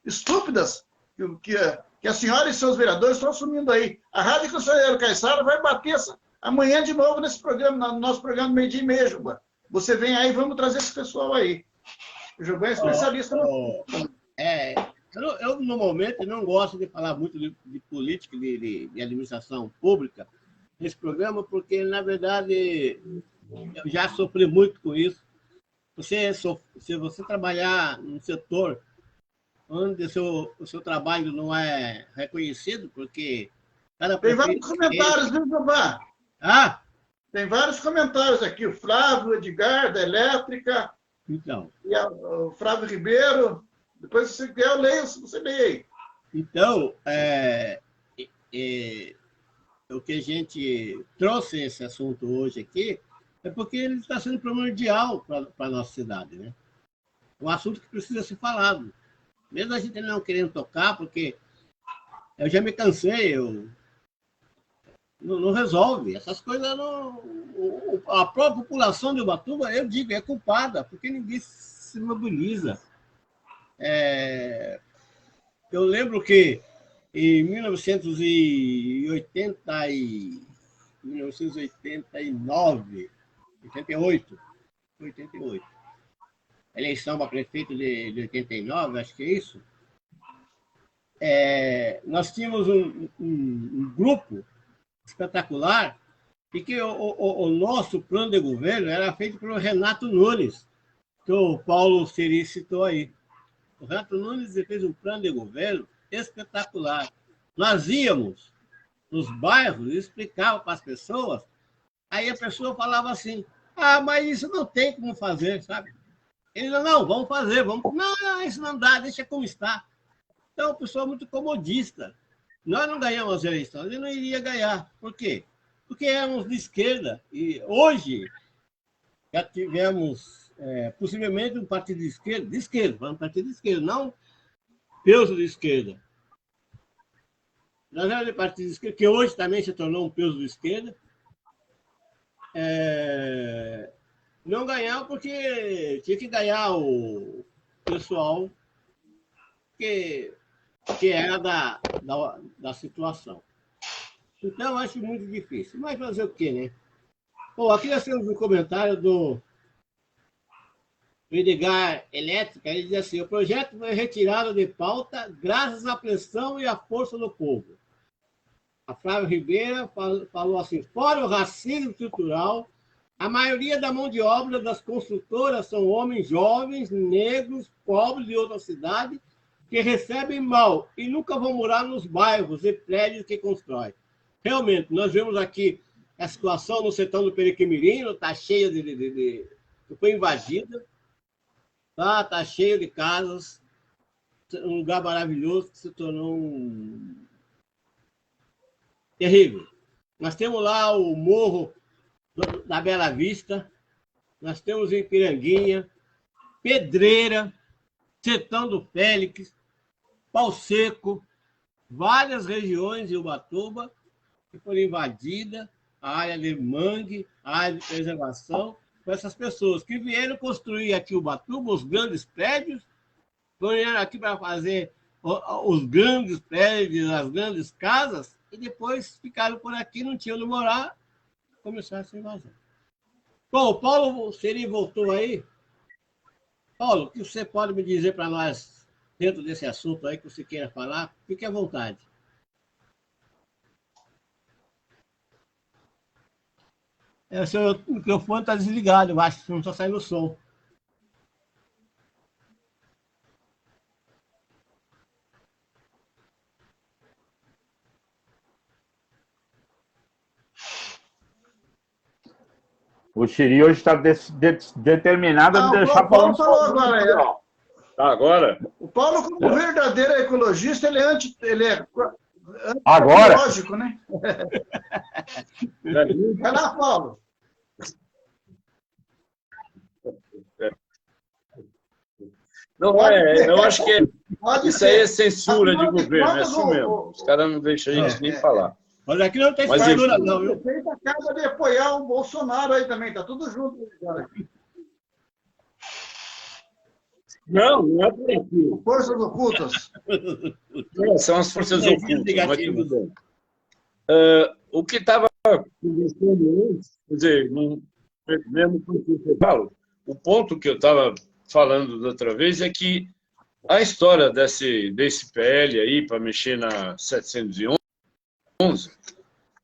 estúpidas que a senhora e seus vereadores estão assumindo aí. A Rádio Conselheiro Caiçara vai bater amanhã de novo nesse programa, no nosso programa Meio-Dia e Meia, Juba. Você vem aí, vamos trazer esse pessoal aí. O Juba é especialista. Eu, normalmente, não gosto de falar muito de política, de administração pública nesse programa, porque, na verdade, eu já sofri muito com isso. Se você trabalhar num setor onde o seu trabalho não é reconhecido, porque... Tem vários comentários, viu, Juba? Tem vários comentários aqui. O Flávio, o Edgar, da Elétrica... Então. E o Flávio Ribeiro, depois se você quer, eu leio, você leia aí. Então, o que a gente trouxe esse assunto hoje aqui é porque ele está sendo primordial para a nossa cidade, né? Um assunto que precisa ser falado. Mesmo a gente não querendo tocar, porque eu já me cansei, não resolve. Essas coisas não... A própria população de Ubatuba, eu digo, é culpada, porque ninguém se mobiliza. Eu lembro que em 1989, 88, eleição para prefeito de 89, acho que é isso, nós tínhamos um grupo espetacular, e que o nosso plano de governo era feito pelo Renato Nunes, que o Paulo Seri citou aí. O Renato Nunes fez um plano de governo espetacular. Nós íamos nos bairros e explicava para as pessoas, aí a pessoa falava assim, mas isso não tem como fazer, sabe? Ele não, vamos fazer, vamos... Não, isso não dá, deixa como está. Então, a pessoa é muito comodista. Nós não ganhamos as eleições, ele não iria ganhar. Por quê? Porque éramos de esquerda. E hoje já tivemos, possivelmente, um partido de esquerda, um partido de esquerda, não peso de esquerda. Nós éramos de partido de esquerda, que hoje também se tornou um peso de esquerda. Não ganhar porque tinha que ganhar o pessoal que era da situação. Então, eu acho muito difícil. Mas fazer o quê, né? Aqui nós temos um comentário do do Edgar Elétrica, ele diz assim: o projeto foi retirado de pauta graças à pressão e à força do povo. A Flávia Ribeira falou assim: fora o racismo estrutural, a maioria da mão de obra das construtoras são homens jovens, negros, pobres de outra cidade, que recebem mal e nunca vão morar nos bairros e prédios que constroem. Realmente, nós vemos aqui a situação no setor do Periquimirim, está cheia foi invadida, tá cheio de casas, um lugar maravilhoso que se tornou terrível. Nós temos lá o Morro da Bela Vista, nós temos em Piranguinha, Pedreira, Sertão do Félix, Pau Seco, várias regiões de Ubatuba que foram invadidas, a área de mangue, a área de preservação, com essas pessoas que vieram construir aqui Ubatuba, os grandes prédios, vieram aqui para fazer os grandes prédios, as grandes casas, e depois ficaram por aqui, não tinham onde morar, começaram essa invasão. Bom, o Paulo Seri voltou aí. Paulo, o que você pode me dizer para nós dentro desse assunto aí que você queira falar? Fique à vontade. O seu microfone está desligado, eu acho que não está saindo som. O Chiri hoje está determinado a me deixar falando. O Paulo falou agora. Agora? O Paulo, como verdadeiro ecologista, ele é agora? Lógico, né? Vai lá, Paulo. Não, eu acho que isso aí é censura de governo, é isso mesmo. Os caras não deixam a gente nem falar. Mas aqui não tem censura, não, viu? O prefeito acaba de apoiar o Bolsonaro aí também, tá tudo junto. Não é por aqui. Forças ocultas. São as forças ocultas, mas tudo bem. O que estava conversando antes, quer dizer, mesmo com o que você fala, o ponto que eu estava falando da outra vez é que a história desse PL aí para mexer na 711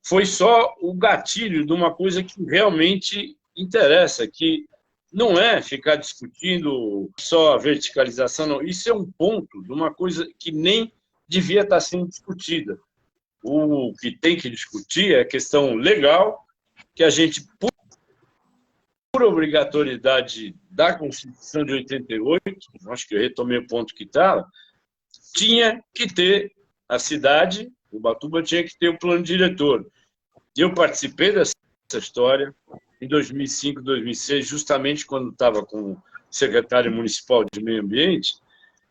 foi só o gatilho de uma coisa que realmente interessa, que não é ficar discutindo só a verticalização, não. Isso é um ponto de uma coisa que nem devia estar sendo discutida. O que tem que discutir é a questão legal, que a gente, por obrigatoriedade da Constituição de 88, acho que eu retomei o ponto que estava, tinha que ter a cidade, Ubatuba tinha que ter o plano diretor. Eu participei dessa história em 2005, 2006, justamente quando estava com o secretário municipal de Meio Ambiente,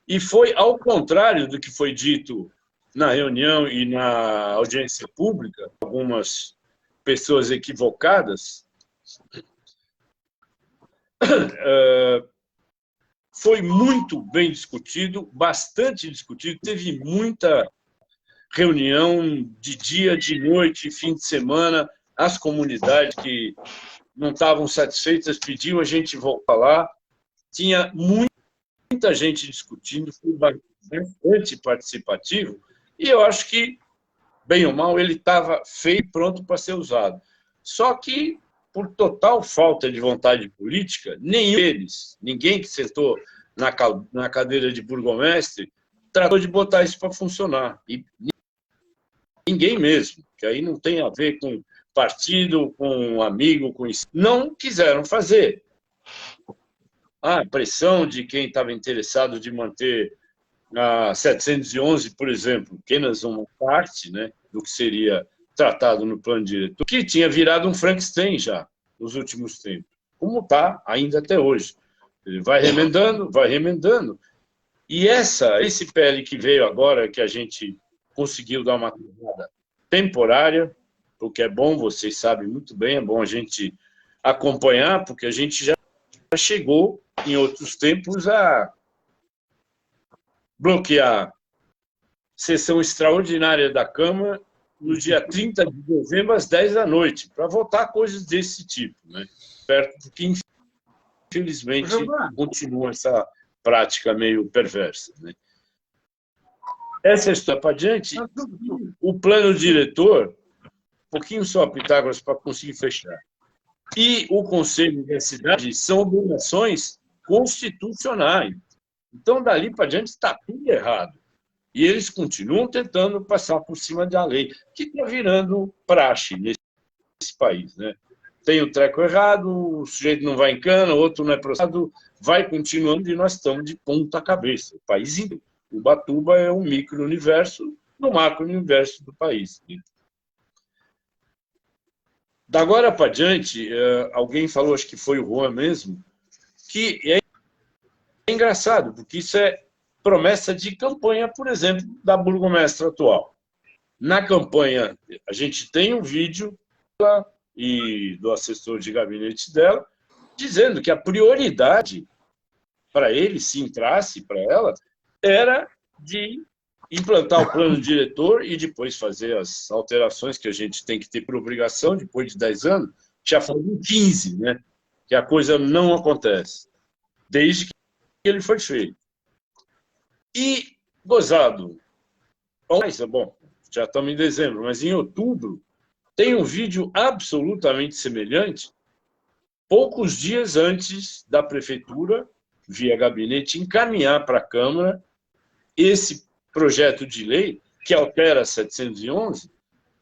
e foi ao contrário do que foi dito na reunião e na audiência pública, algumas pessoas equivocadas, foi muito bem discutido, bastante discutido, teve muita reunião de dia, de noite, fim de semana, as comunidades que não estavam satisfeitas pediam a gente voltar lá, tinha muita gente discutindo, foi bastante participativo, e eu acho que, bem ou mal, ele estava feito, pronto para ser usado. Só que, por total falta de vontade política, nenhum deles, ninguém que sentou na cadeira de burgomestre, tratou de botar isso para funcionar. E ninguém mesmo, que aí não tem a ver com partido, com amigo, com isso. Não quiseram fazer. A pressão de quem estava interessado de manter a 711, por exemplo, apenas uma parte, né, do que seria tratado no plano diretor, que tinha virado um Frankenstein já nos últimos tempos, como está ainda até hoje. Ele vai remendando. E esse PL que veio agora, que a gente conseguiu dar uma tomada temporária, o que é bom, vocês sabem muito bem, é bom a gente acompanhar, porque a gente já chegou, em outros tempos, a bloquear sessão extraordinária da Câmara no dia 30 de dezembro, às 10 da noite, para votar coisas desse tipo, né? Perto que, infelizmente, Giovana. continua essa prática meio perversa, né? Essa história para adiante, o plano diretor, um pouquinho só, Pitágoras, para conseguir fechar, e o Conselho da Cidade são obrigações constitucionais. Então, dali para diante, está tudo errado. E eles continuam tentando passar por cima da lei, que está virando praxe nesse país, né? Tem o treco errado, o sujeito não vai em cana, o outro não é processado, vai continuando e nós estamos de ponta cabeça. O país inteiro. Ubatuba é um micro-universo no macro-universo do país. Da agora para diante, alguém falou, acho que foi o Juan mesmo, que é engraçado, porque isso é promessa de campanha, por exemplo, da burgomestra atual. Na campanha, a gente tem um vídeo e do assessor de gabinete dela, dizendo que a prioridade para ele, se entrasse para ela, era de implantar o plano diretor e depois fazer as alterações que a gente tem que ter por obrigação, depois de 10 anos, já foram 15, né? Que a coisa não acontece, desde que ele foi feito. E, gozado, bom, já estamos em dezembro, mas em outubro, tem um vídeo absolutamente semelhante, poucos dias antes da prefeitura, via gabinete, encaminhar para a Câmara esse projeto de lei que altera a 711,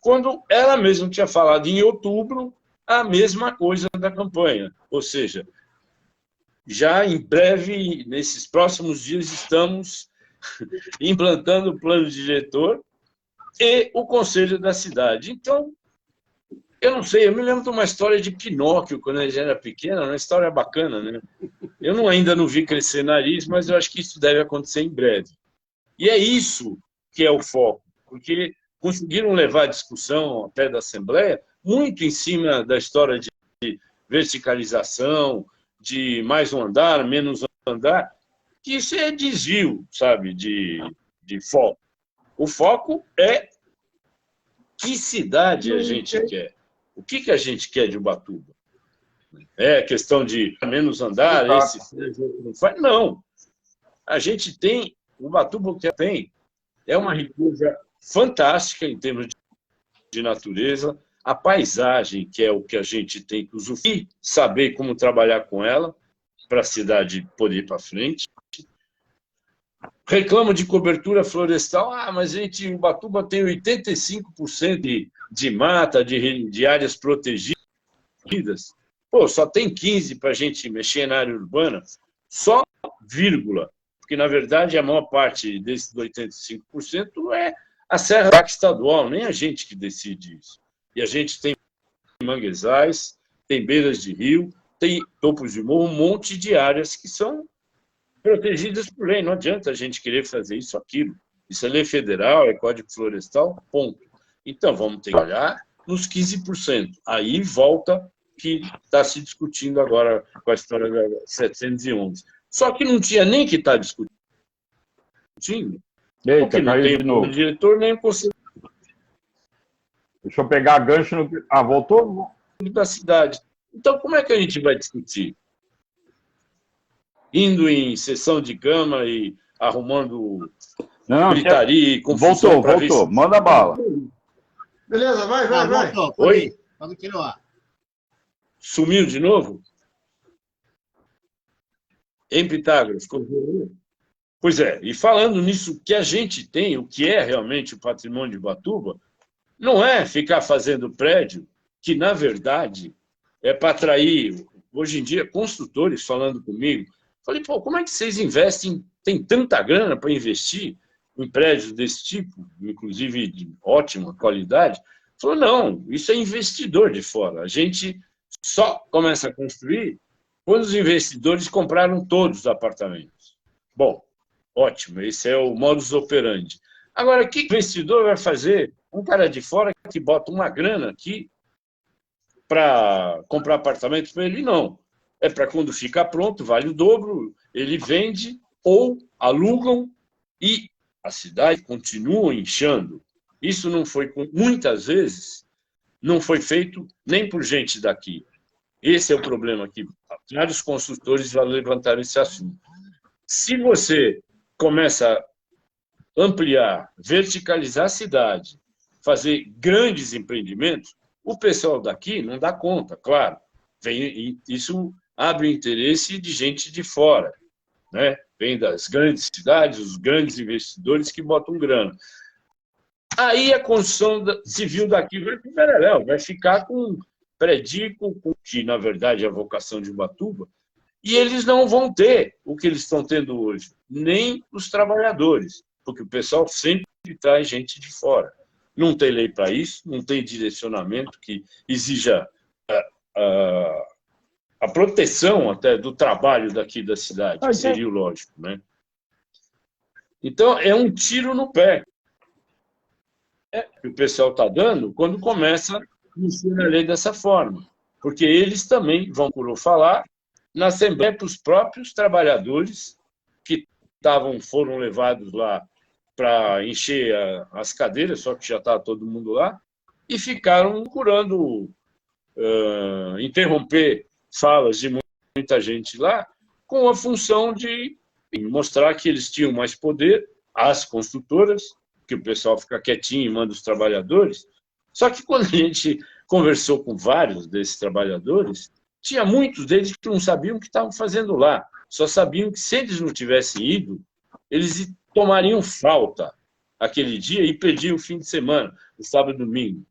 quando ela mesma tinha falado em outubro a mesma coisa da campanha. Ou seja, já em breve, nesses próximos dias, estamos implantando o plano diretor e o Conselho da Cidade. Então, eu não sei, eu me lembro de uma história de Pinóquio, quando ele era pequeno, uma história bacana, né? Eu ainda não vi crescer nariz, mas eu acho que isso deve acontecer em breve. E é isso que é o foco, porque conseguiram levar a discussão até da Assembleia muito em cima da história de verticalização, de mais um andar, menos um andar, que isso é desvio, sabe, de foco. O foco é que cidade a gente quer. O que a gente quer de Ubatuba? É questão de menos andar, esse faz, outro não faz? Não. A gente tem, Ubatuba que tem, é uma riqueza fantástica em termos de natureza, a paisagem, que é o que a gente tem que usufruir, saber como trabalhar com ela, para a cidade poder ir para frente. Reclama de cobertura florestal, mas gente, Ubatuba tem 85% de mata, de áreas protegidas. Pô, só tem 15% para a gente mexer na área urbana, só vírgula, porque, na verdade, a maior parte desses 85% é a Serra Estadual, nem a gente que decide isso. E a gente tem manguezais, tem beiras de rio, tem topos de morro, um monte de áreas que são protegidas por lei. Não adianta a gente querer fazer isso, aquilo. Isso é lei federal, é código florestal, ponto. Então, vamos ter que olhar nos 15%. Aí volta que está se discutindo agora com a história da 711. Só que não tinha nem que estar discutindo, porque não tem o diretor nem o conselho Deixa eu pegar gancho no... voltou? Da cidade. Então, como é que a gente vai discutir? Indo em sessão de Câmara e arrumando gritaria e confusão. Voltou. Manda bala. Beleza, vai. Voltou. Oi? Pode continuar. Sumiu de novo? Em Pitágoras? Pois é, e falando nisso, o que a gente tem, o que é realmente o patrimônio de Ubatuba, não é ficar fazendo prédio, que, na verdade, é para atrair, hoje em dia, construtores falando comigo. Falei, pô, como é que vocês investem, tem tanta grana para investir em prédios desse tipo, inclusive de ótima qualidade? Falou, não, isso é investidor de fora. A gente só começa a construir quando os investidores compraram todos os apartamentos. Bom, ótimo, esse é o modus operandi. Agora, o que o investidor vai fazer? Um cara de fora que bota uma grana aqui para comprar apartamento para ele? Não. É para quando ficar pronto, vale o dobro, ele vende ou alugam e a cidade continua inchando. Isso não foi, muitas vezes, não foi feito nem por gente daqui. Esse é o problema aqui. Vários consultores já levantaram esse assunto. Se você começa a ampliar, verticalizar a cidade, fazer grandes empreendimentos, o pessoal daqui não dá conta, claro. Isso abre o interesse de gente de fora, né? Vem das grandes cidades, os grandes investidores que botam grana. Aí a construção civil daqui vai para o Beleléu, vai ficar com predico, que na verdade é a vocação de Ubatuba, e eles não vão ter o que eles estão tendo hoje, nem os trabalhadores, porque o pessoal sempre traz gente de fora. Não tem lei para isso, não tem direcionamento que exija a proteção até do trabalho daqui da cidade, que seria o lógico, né? Então, é um tiro no pé que o pessoal está dando quando começa a mexer na lei dessa forma, porque eles também vão falar na Assembleia para os próprios trabalhadores que foram levados lá para encher as cadeiras, só que já estava todo mundo lá, e ficaram procurando interromper falas de muita gente lá, com a função de mostrar que eles tinham mais poder, as construtoras, que o pessoal fica quietinho e manda os trabalhadores. Só que quando a gente conversou com vários desses trabalhadores, tinha muitos deles que não sabiam o que estavam fazendo lá, só sabiam que se eles não tivessem ido, eles tomariam falta aquele dia e perdiam o fim de semana, o sábado e domingo.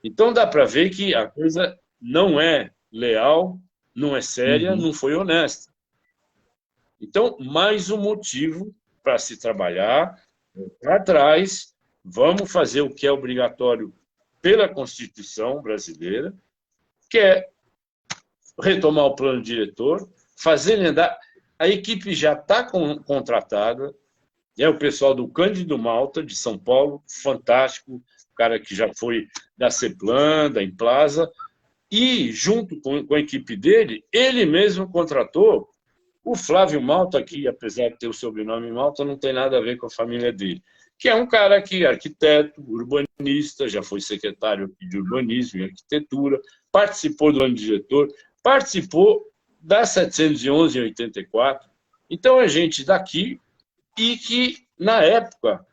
Então dá para ver que a coisa não é leal, não é séria, não foi honesta. Então, mais um motivo para se trabalhar para trás, vamos fazer o que é obrigatório pela Constituição brasileira, que é retomar o plano diretor, fazer ele andar. A equipe já está contratada, é o pessoal do Cândido Malta, de São Paulo, fantástico, o cara que já foi da CEPLAN, da Implaza, e, junto com a equipe dele, ele mesmo contratou o Flávio Malta, que, apesar de ter o sobrenome Malta, não tem nada a ver com a família dele, que é um cara que é arquiteto, urbanista, já foi secretário de urbanismo e arquitetura, participou do ano diretor, participou da 711 em 84. Então, é gente daqui e que, na época,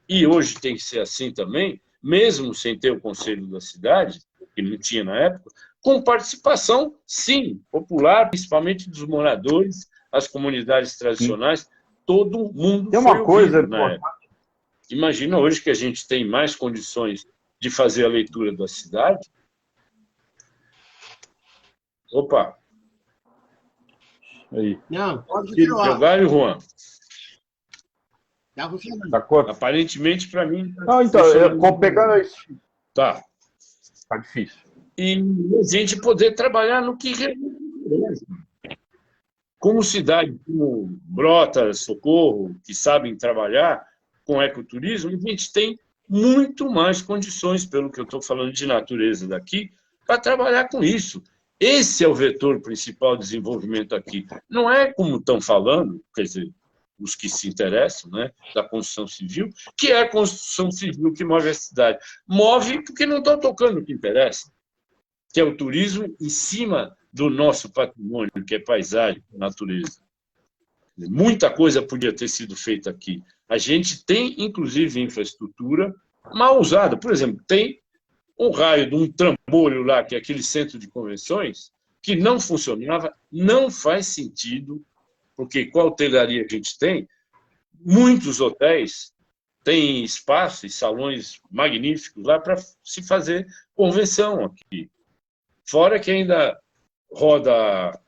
e hoje tem que ser assim também, mesmo sem ter o conselho da cidade, que não tinha na época, com participação, sim, popular, principalmente dos moradores, as comunidades tradicionais, todo mundo tem uma foi coisa ouvido na época. Imagina hoje que a gente tem mais condições de fazer a leitura da cidade. Opa! Aí. Não, pode continuar. Jogar e Juan. Tá funcionando. Tá corto. Aparentemente, para mim... Não, então, pegando isso. Tá. Tá difícil. E a gente poder trabalhar no que realmente interessa. Como cidade como Brotas, Socorro, que sabem trabalhar com ecoturismo, a gente tem muito mais condições, pelo que eu estou falando de natureza daqui, para trabalhar com isso. Esse é o vetor principal de desenvolvimento aqui. Não é como estão falando, quer dizer, os que se interessam, né, da construção civil, que é a construção civil que move a cidade. Move porque não estão tocando o que interessa, que é o turismo em cima do nosso patrimônio, que é paisagem, natureza. Muita coisa podia ter sido feita aqui. A gente tem, inclusive, infraestrutura mal usada. Por exemplo, tem um raio de um trambolho lá, que é aquele centro de convenções, que não funcionava, não faz sentido, porque com a hotelaria que a gente tem, muitos hotéis têm espaço e salões magníficos lá para se fazer convenção aqui. Fora que ainda roda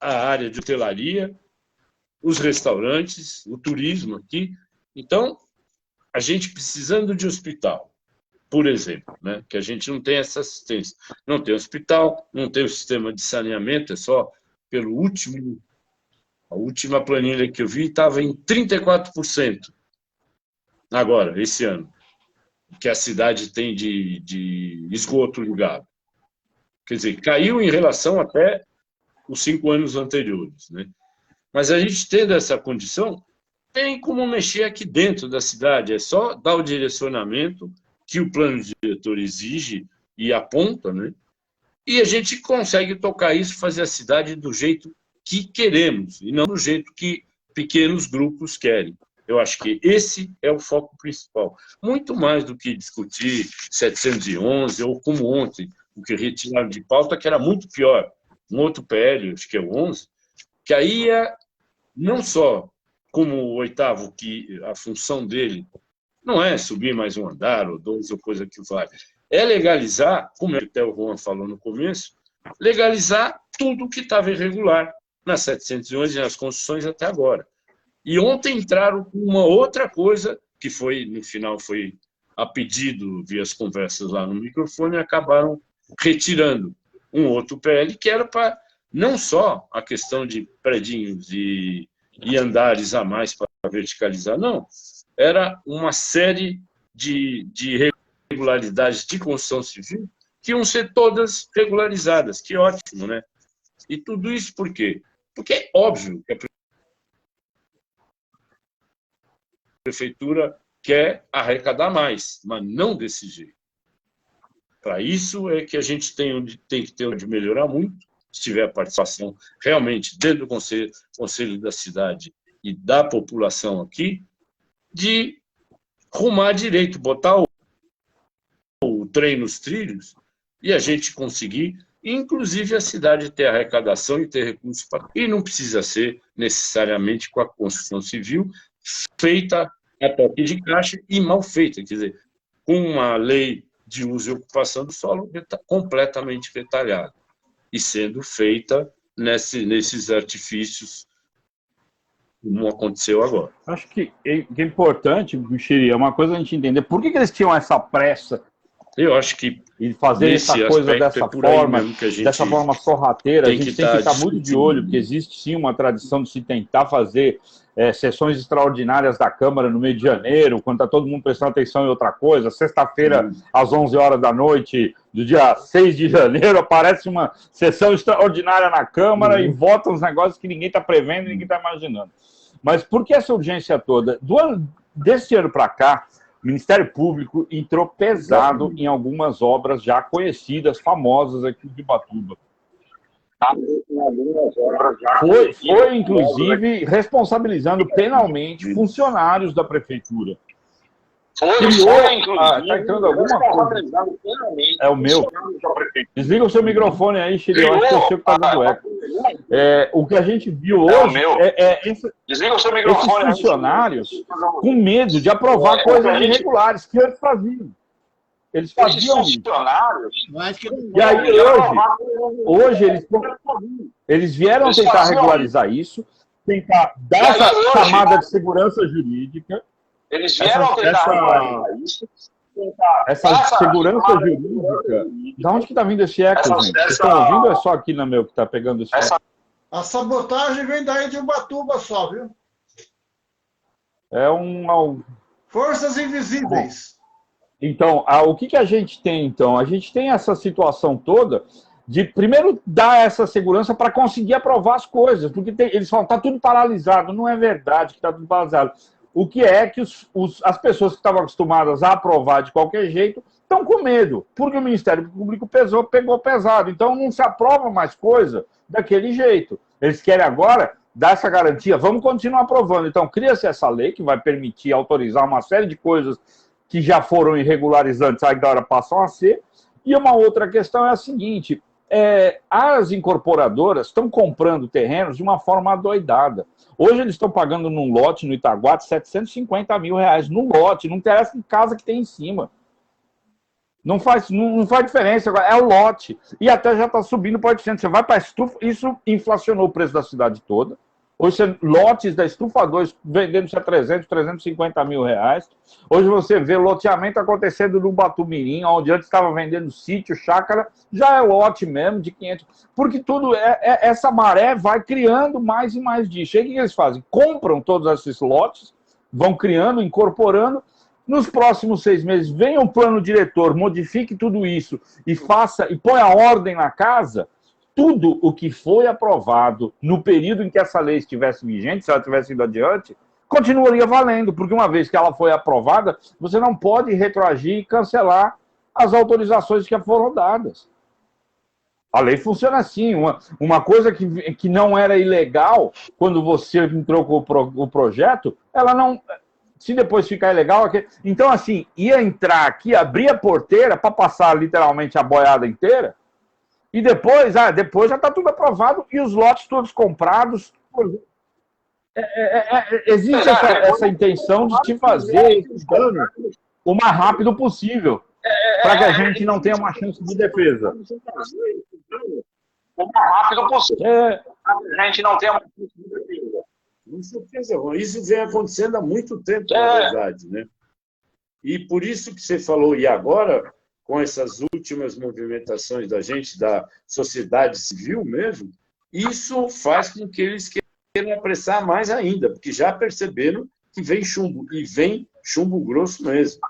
a área de hotelaria, os restaurantes, o turismo aqui. Então, a gente precisando de hospital, por exemplo, né, que a gente não tem essa assistência. Não tem hospital, não tem o sistema de saneamento, é só pelo último... A última planilha que eu vi estava em 34%. Agora, esse ano, que a cidade tem de esgoto ligado. Quer dizer, caiu em relação até os 5 anos anteriores, né? Mas a gente tendo essa condição, tem como mexer aqui dentro da cidade, é só dar o direcionamento que o plano diretor exige e aponta, né? e a gente consegue tocar isso, fazer a cidade do jeito que queremos, e não do jeito que pequenos grupos querem. Eu acho que esse é o foco principal. Muito mais do que discutir 711, ou como ontem, o que retiraram de pauta, que era muito pior. Um outro PL, acho que é o 11, que aí é não só como o oitavo, que a função dele não é subir mais um andar, ou dois, ou coisa que vale. É legalizar, como até o Juan falou no começo, legalizar tudo que estava irregular nas 711 e nas construções até agora. E ontem entraram com uma outra coisa, que foi, no final, foi a pedido, via as conversas lá no microfone, e acabaram retirando um outro PL, que era para não só a questão de predinhos e andares a mais para verticalizar, não. Era uma série de irregularidades de construção civil que iam ser todas regularizadas. Que ótimo, né? E tudo isso por quê? Porque é óbvio que a prefeitura quer arrecadar mais, mas não desse jeito. Para isso é que a gente tem que ter onde melhorar muito, se tiver participação realmente dentro do conselho da cidade e da população aqui, de rumar direito, botar o trem nos trilhos e a gente conseguir, inclusive a cidade ter arrecadação e ter recursos para... E não precisa ser necessariamente com a construção civil feita a toque de caixa e mal feita, quer dizer, com uma lei de uso e ocupação do solo completamente retalhada e sendo feita nesses artifícios como aconteceu agora. Acho que é importante, Xiri, é uma coisa a gente entender por que eles tinham essa pressa. Eu acho que e fazer essa coisa dessa forma sorrateira, a gente tem que estar muito de olho, porque existe sim uma tradição de se tentar fazer sessões extraordinárias da Câmara no mês de janeiro, quando está todo mundo prestando atenção em outra coisa. Sexta-feira, às 11 horas da noite, do dia 6 de janeiro, aparece uma sessão extraordinária na Câmara e vota uns negócios que ninguém está prevendo e ninguém está imaginando. Mas por que essa urgência toda? Desse ano para cá, o Ministério Público entrou pesado em algumas obras já conhecidas, famosas aqui de Ubatuba. Foi, inclusive, responsabilizando penalmente funcionários da prefeitura. Está entrando alguma coisa. É o meu. Desliga o seu microfone aí, Xiri, eu acho que é o seu que está dando eco. O que a gente viu hoje esses funcionários com medo de aprovar coisas irregulares que antes faziam. Eles faziam isso. E aí, hoje eles vieram tentar regularizar isso, tentar dar essa camada de segurança jurídica. Eles vieram tentar regularizar isso. Essa segurança jurídica. De onde que está vindo esse eco, gente? Vocês estão ouvindo ou é só aqui na meu que está pegando esse eco? A sabotagem vem daí de Ubatuba só, viu? É Forças invisíveis. Então, o que a gente tem, então? A gente tem essa situação toda de, primeiro, dar essa segurança para conseguir aprovar as coisas, porque eles falam, está tudo paralisado. Não é verdade que está tudo paralisado. O que é que as pessoas que estavam acostumadas a aprovar de qualquer jeito estão com medo, porque o Ministério Público pegou pesado. Então, não se aprova mais coisa daquele jeito. Eles querem agora dar essa garantia, vamos continuar aprovando. Então, cria-se essa lei que vai permitir autorizar uma série de coisas que já foram irregularizantes, agora passam a ser. E uma outra questão é a seguinte, as incorporadoras estão comprando terrenos de uma forma adoidada. Hoje eles estão pagando num lote no Itaguaí R$750 mil no lote, não interessa que casa que tem em cima. Não faz diferença, é o lote. E até já está subindo para 800. Você vai para a estufa, isso inflacionou o preço da cidade toda. Hoje, lotes da estufa 2 vendendo-se a 300, 350 mil reais. Hoje você vê loteamento acontecendo no Ubatumirim, onde antes estava vendendo sítio, chácara, já é lote mesmo de 500. Porque tudo essa maré vai criando mais e mais disso. Aí o que eles fazem? Compram todos esses lotes, vão criando, incorporando. Nos próximos 6 meses, venha um plano diretor, modifique tudo isso e põe a ordem na casa. Tudo o que foi aprovado no período em que essa lei estivesse vigente, se ela tivesse ido adiante, continuaria valendo, porque uma vez que ela foi aprovada, você não pode retroagir e cancelar as autorizações que foram dadas. A lei funciona assim. Uma coisa que não era ilegal quando você entrou com o projeto, ela não... Se depois ficar ilegal... Então, assim, ia entrar aqui, abrir a porteira para passar literalmente a boiada inteira e depois já está tudo aprovado e os lotes todos comprados. Existe essa intenção de te fazer esse dano o mais rápido possível, para que a gente não tenha uma chance de defesa. O mais rápido possível. A gente não tem uma... Com certeza, isso vem acontecendo há muito tempo, na verdade, né? E por isso que você falou, e agora, com essas últimas movimentações da gente, da sociedade civil mesmo, isso faz com que eles queiram apressar mais ainda, porque já perceberam que vem chumbo, e vem chumbo grosso mesmo.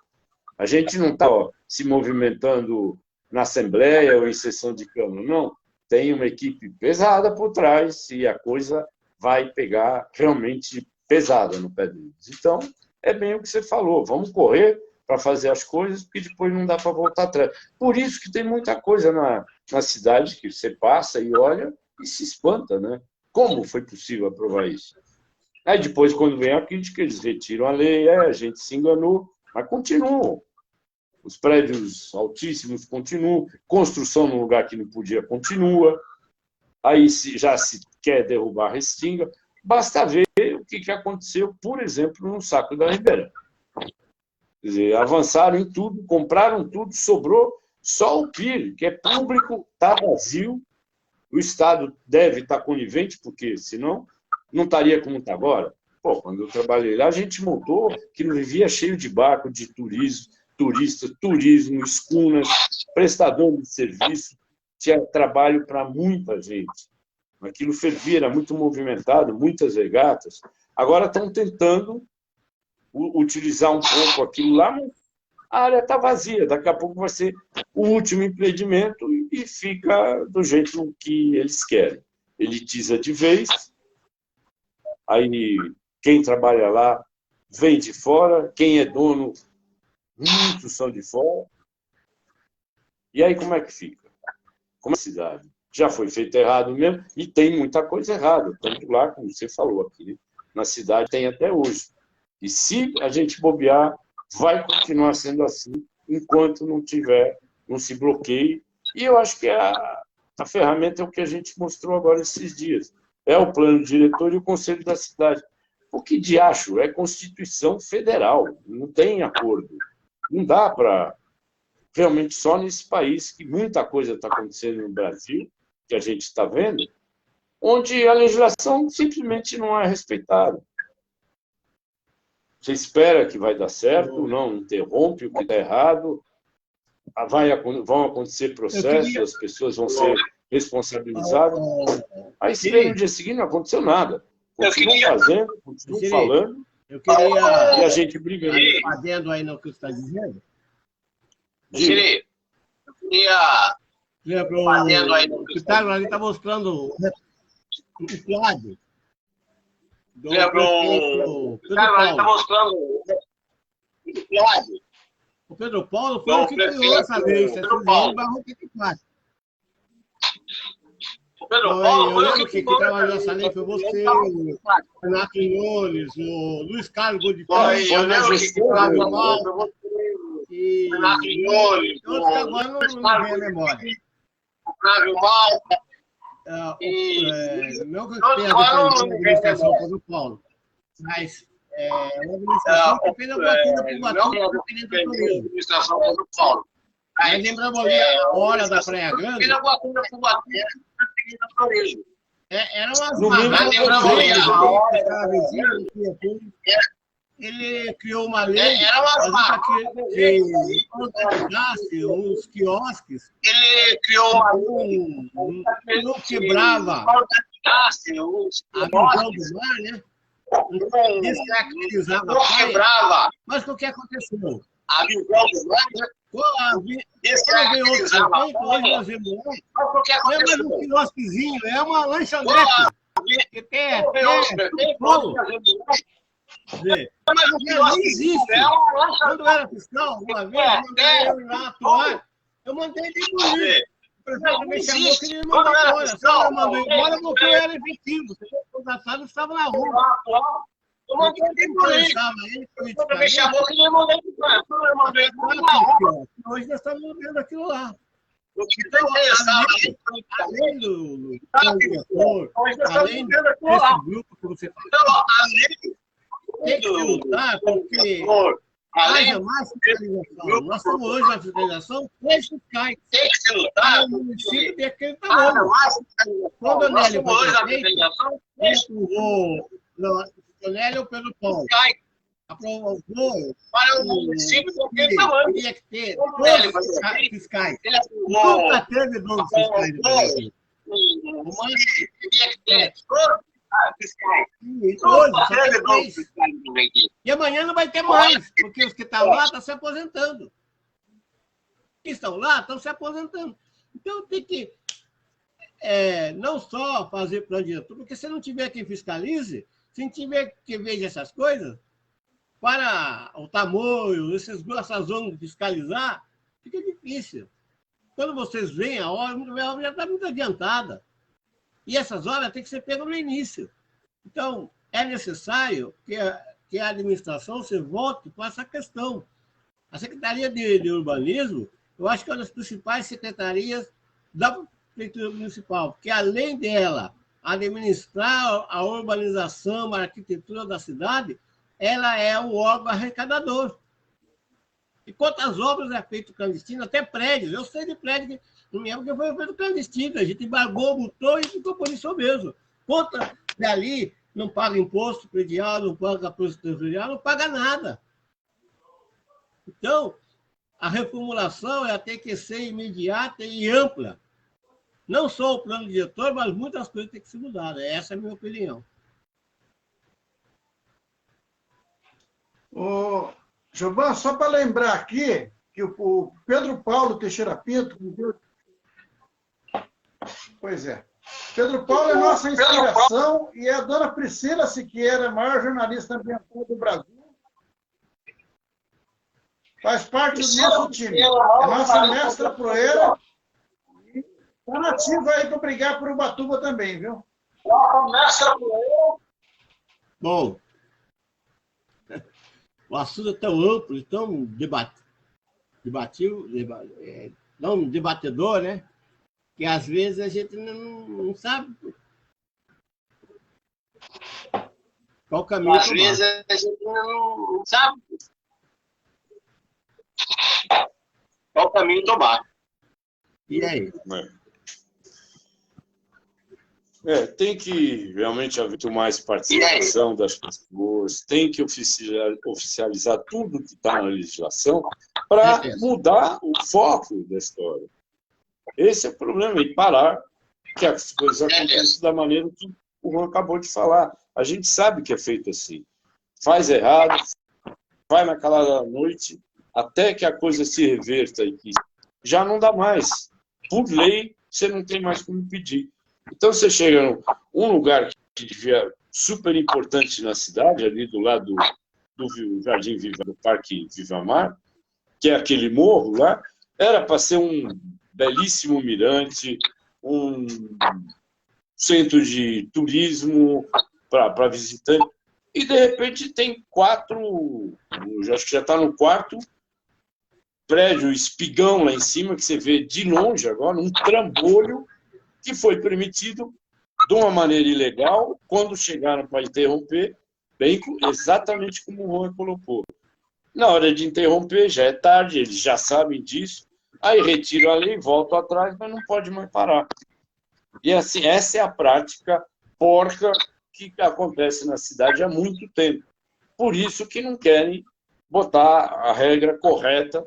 A gente não está se movimentando na Assembleia ou em sessão de Câmara, não. Tem uma equipe pesada por trás e a coisa vai pegar realmente pesada no pé deles. Então, é bem o que você falou, vamos correr para fazer as coisas, porque depois não dá para voltar atrás. Por isso que tem muita coisa na cidade que você passa e olha e se espanta, né? Como foi possível aprovar isso? Aí depois, quando vem a crítica, eles retiram a lei, a gente se enganou, mas continuam. Os prédios altíssimos continuam, construção no lugar que não podia continua, aí já se quer derrubar a Restinga. Basta ver o que aconteceu, por exemplo, no Saco da Ribeira. Quer dizer, avançaram em tudo, compraram tudo, sobrou só o PIR, que é público, está vazio, o Estado deve estar conivente, porque senão não estaria como está agora. Pô, quando eu trabalhei lá, a gente montou que não vivia cheio de barco, de turistas, turismo, escunas, prestador de serviço, tinha trabalho para muita gente. Aquilo fervia, era muito movimentado, muitas regatas. Agora estão tentando utilizar um pouco aquilo lá, mas a área está vazia. Daqui a pouco vai ser o último empreendimento e fica do jeito que eles querem. Elitiza de vez, aí quem trabalha lá vem de fora, quem é dono, muitos são de fora. E aí como é que fica? Como a cidade? Já foi feito errado mesmo, e tem muita coisa errada, tanto lá, como você falou aqui, na cidade tem até hoje. E se a gente bobear, vai continuar sendo assim, enquanto não se bloqueie. E eu acho que a ferramenta é o que a gente mostrou agora esses dias. É o plano diretor e o conselho da cidade. O que de acho é Constituição Federal, não tem acordo. Não dá para... Realmente, só nesse país, que muita coisa está acontecendo no Brasil, que a gente está vendo, onde a legislação simplesmente não é respeitada. Você espera que vai dar certo, não interrompe o que está errado, vão acontecer processos, as pessoas vão ser responsabilizadas. Aí, se no dia seguinte não aconteceu nada. Continuam fazendo, continuam falando, eu queria... e a gente briga. Fazendo aí no que você está dizendo. Siri, eu queria... O Pitágoras está mostrando o quadro. O Pedro Paulo foi o que criou essa lei, Pedro Paulo eu lembro que trabalhou essa lei foi você, o Renato Inhones, o Luiz Carlos Godifrey, eu lembro que Flávio Malta, e Renato Inhones, outros que agora não vem a memória. Flávio Malta, não que eu tenha defendido a administração do Pedro Paulo, mas a administração que fez alguma coisa para o Ubatuba, dependendo do administração do Pedro Paulo. Aí lembramos ali a hora da Praia Grande. Fez alguma coisa para o Ubatuba, dependendo do turismo. Era umas ele criou uma lei que uns quiosques. Ele criou uma lei que não quebrava a visão do mar, né? Descaracterizava a praia. Mas o que aconteceu? A visão do mar, né? Descaracterizava a praia. Hoje nós vemos lá. Não é mais um quiosquezinho, é uma lanchonete. Que tem bolo. Mas o que não existe. Quando eu era fiscal, uma vez, eu mandei eu ir lá atuar, eu mandei ele bonito. prefeito também chamou que ele me mandou embora. Se eu mandou embora, porque eu era efetivo. O contratado estava na rua. Eu mandei ele. Também chamou que ele mandou embora. Hoje nós estamos vendo aquilo lá. O que está interessado Além do diretor, além desse grupo que você falou, tem que lutar porque haja mais fiscalização. Nós temos hoje na fiscalização 3 fiscais. tem que se lutar. O município tem aquele tamanho. Quando o Nélio foi prefeito, ele aprovou. Não, o Nélio ou Pedro Paulo aprovou Para o município tem aquele tamanho. teria que ter 12 fiscais. Ele Nunca teve 12 fiscais no Brasil. teria que ter fiscais. E hoje só tem 3. E amanhã não vai ter mais, porque os que estão lá estão se aposentando. Os que estão lá estão se aposentando. Então tem que não só fazer plano diretor, porque se não tiver quem fiscalize, se não tiver quem veja essas coisas, para o tamanho, essas zonas de fiscalizar, fica difícil. Quando vocês veem a obra já está muito adiantada. E essas obras têm que ser pegas no início. Então, é necessário que a administração se volte para essa questão. A Secretaria de Urbanismo, eu acho que é uma das principais secretarias da Prefeitura Municipal, porque além dela administrar a urbanização, a arquitetura da cidade, ela é o órgão arrecadador. E quantas obras é feito clandestino, até prédios. Eu sei de prédio que não me lembro que foi feito clandestino. A gente embargou, botou e ficou por isso mesmo. Conta dali, não paga imposto predial, não paga imposto territorial, não paga nada. Então, a reformulação ela tem que ser imediata e ampla. Não só o plano diretor, mas muitas coisas têm que ser mudadas. Essa é a minha opinião. Gilvan, só para lembrar aqui que o Pedro Paulo Teixeira Pinto... Pois é. Pedro Paulo é nossa inspiração e a dona Priscila Siqueira, maior jornalista ambiental do Brasil, faz parte do nosso time. É nossa mestra proeira. Está nativa aí para brigar por Ubatuba também, viu? Mestra proeira. Bom, o assunto é tão amplo, tão debatedor, né? Que às vezes a gente não sabe qual caminho Às tomar. vezes a gente não sabe qual caminho tomar. E aí? Tem que realmente haver mais participação das pessoas, tem que oficializar tudo que está na legislação para mudar o foco da história. Esse é o problema, e parar que as coisas aconteçam da maneira que o Juan acabou de falar. A gente sabe que é feito assim. Faz errado, vai naquela noite, até que a coisa se reverta e que já não dá mais. Por lei, você não tem mais como pedir. Então, você chega num lugar que devia super importante na cidade, ali do lado do Jardim Viva, do Parque Viva Mar, que é aquele morro lá, era para ser um belíssimo mirante, um centro de turismo para visitante, e de repente tem 4, acho que já está no 4º prédio, espigão lá em cima, que você vê de longe agora, um trambolho que foi permitido de uma maneira ilegal, quando chegaram para interromper, bem exatamente como o Juan colocou. Na hora de interromper, já é tarde, eles já sabem disso, aí retiram a lei, voltam atrás, mas não pode mais parar. E assim, essa é a prática porca que acontece na cidade há muito tempo. Por isso que não querem botar a regra correta,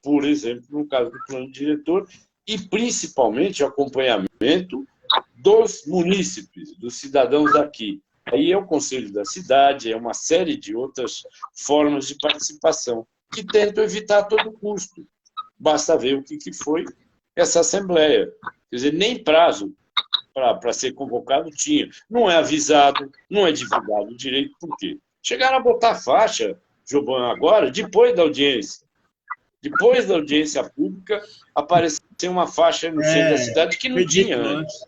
por exemplo, no caso do plano diretor, e principalmente o acompanhamento dos munícipes, dos cidadãos daqui. Aí é o Conselho da Cidade, é uma série de outras formas de participação, que tentam evitar a todo custo. Basta ver o que foi essa Assembleia. Quer dizer, nem prazo para ser convocado tinha. Não é avisado, não é divulgado direito. Por quê? Chegaram a botar faixa, Joban, agora, depois da audiência. Depois da audiência pública, apareceu uma faixa no centro da cidade que não tinha antes,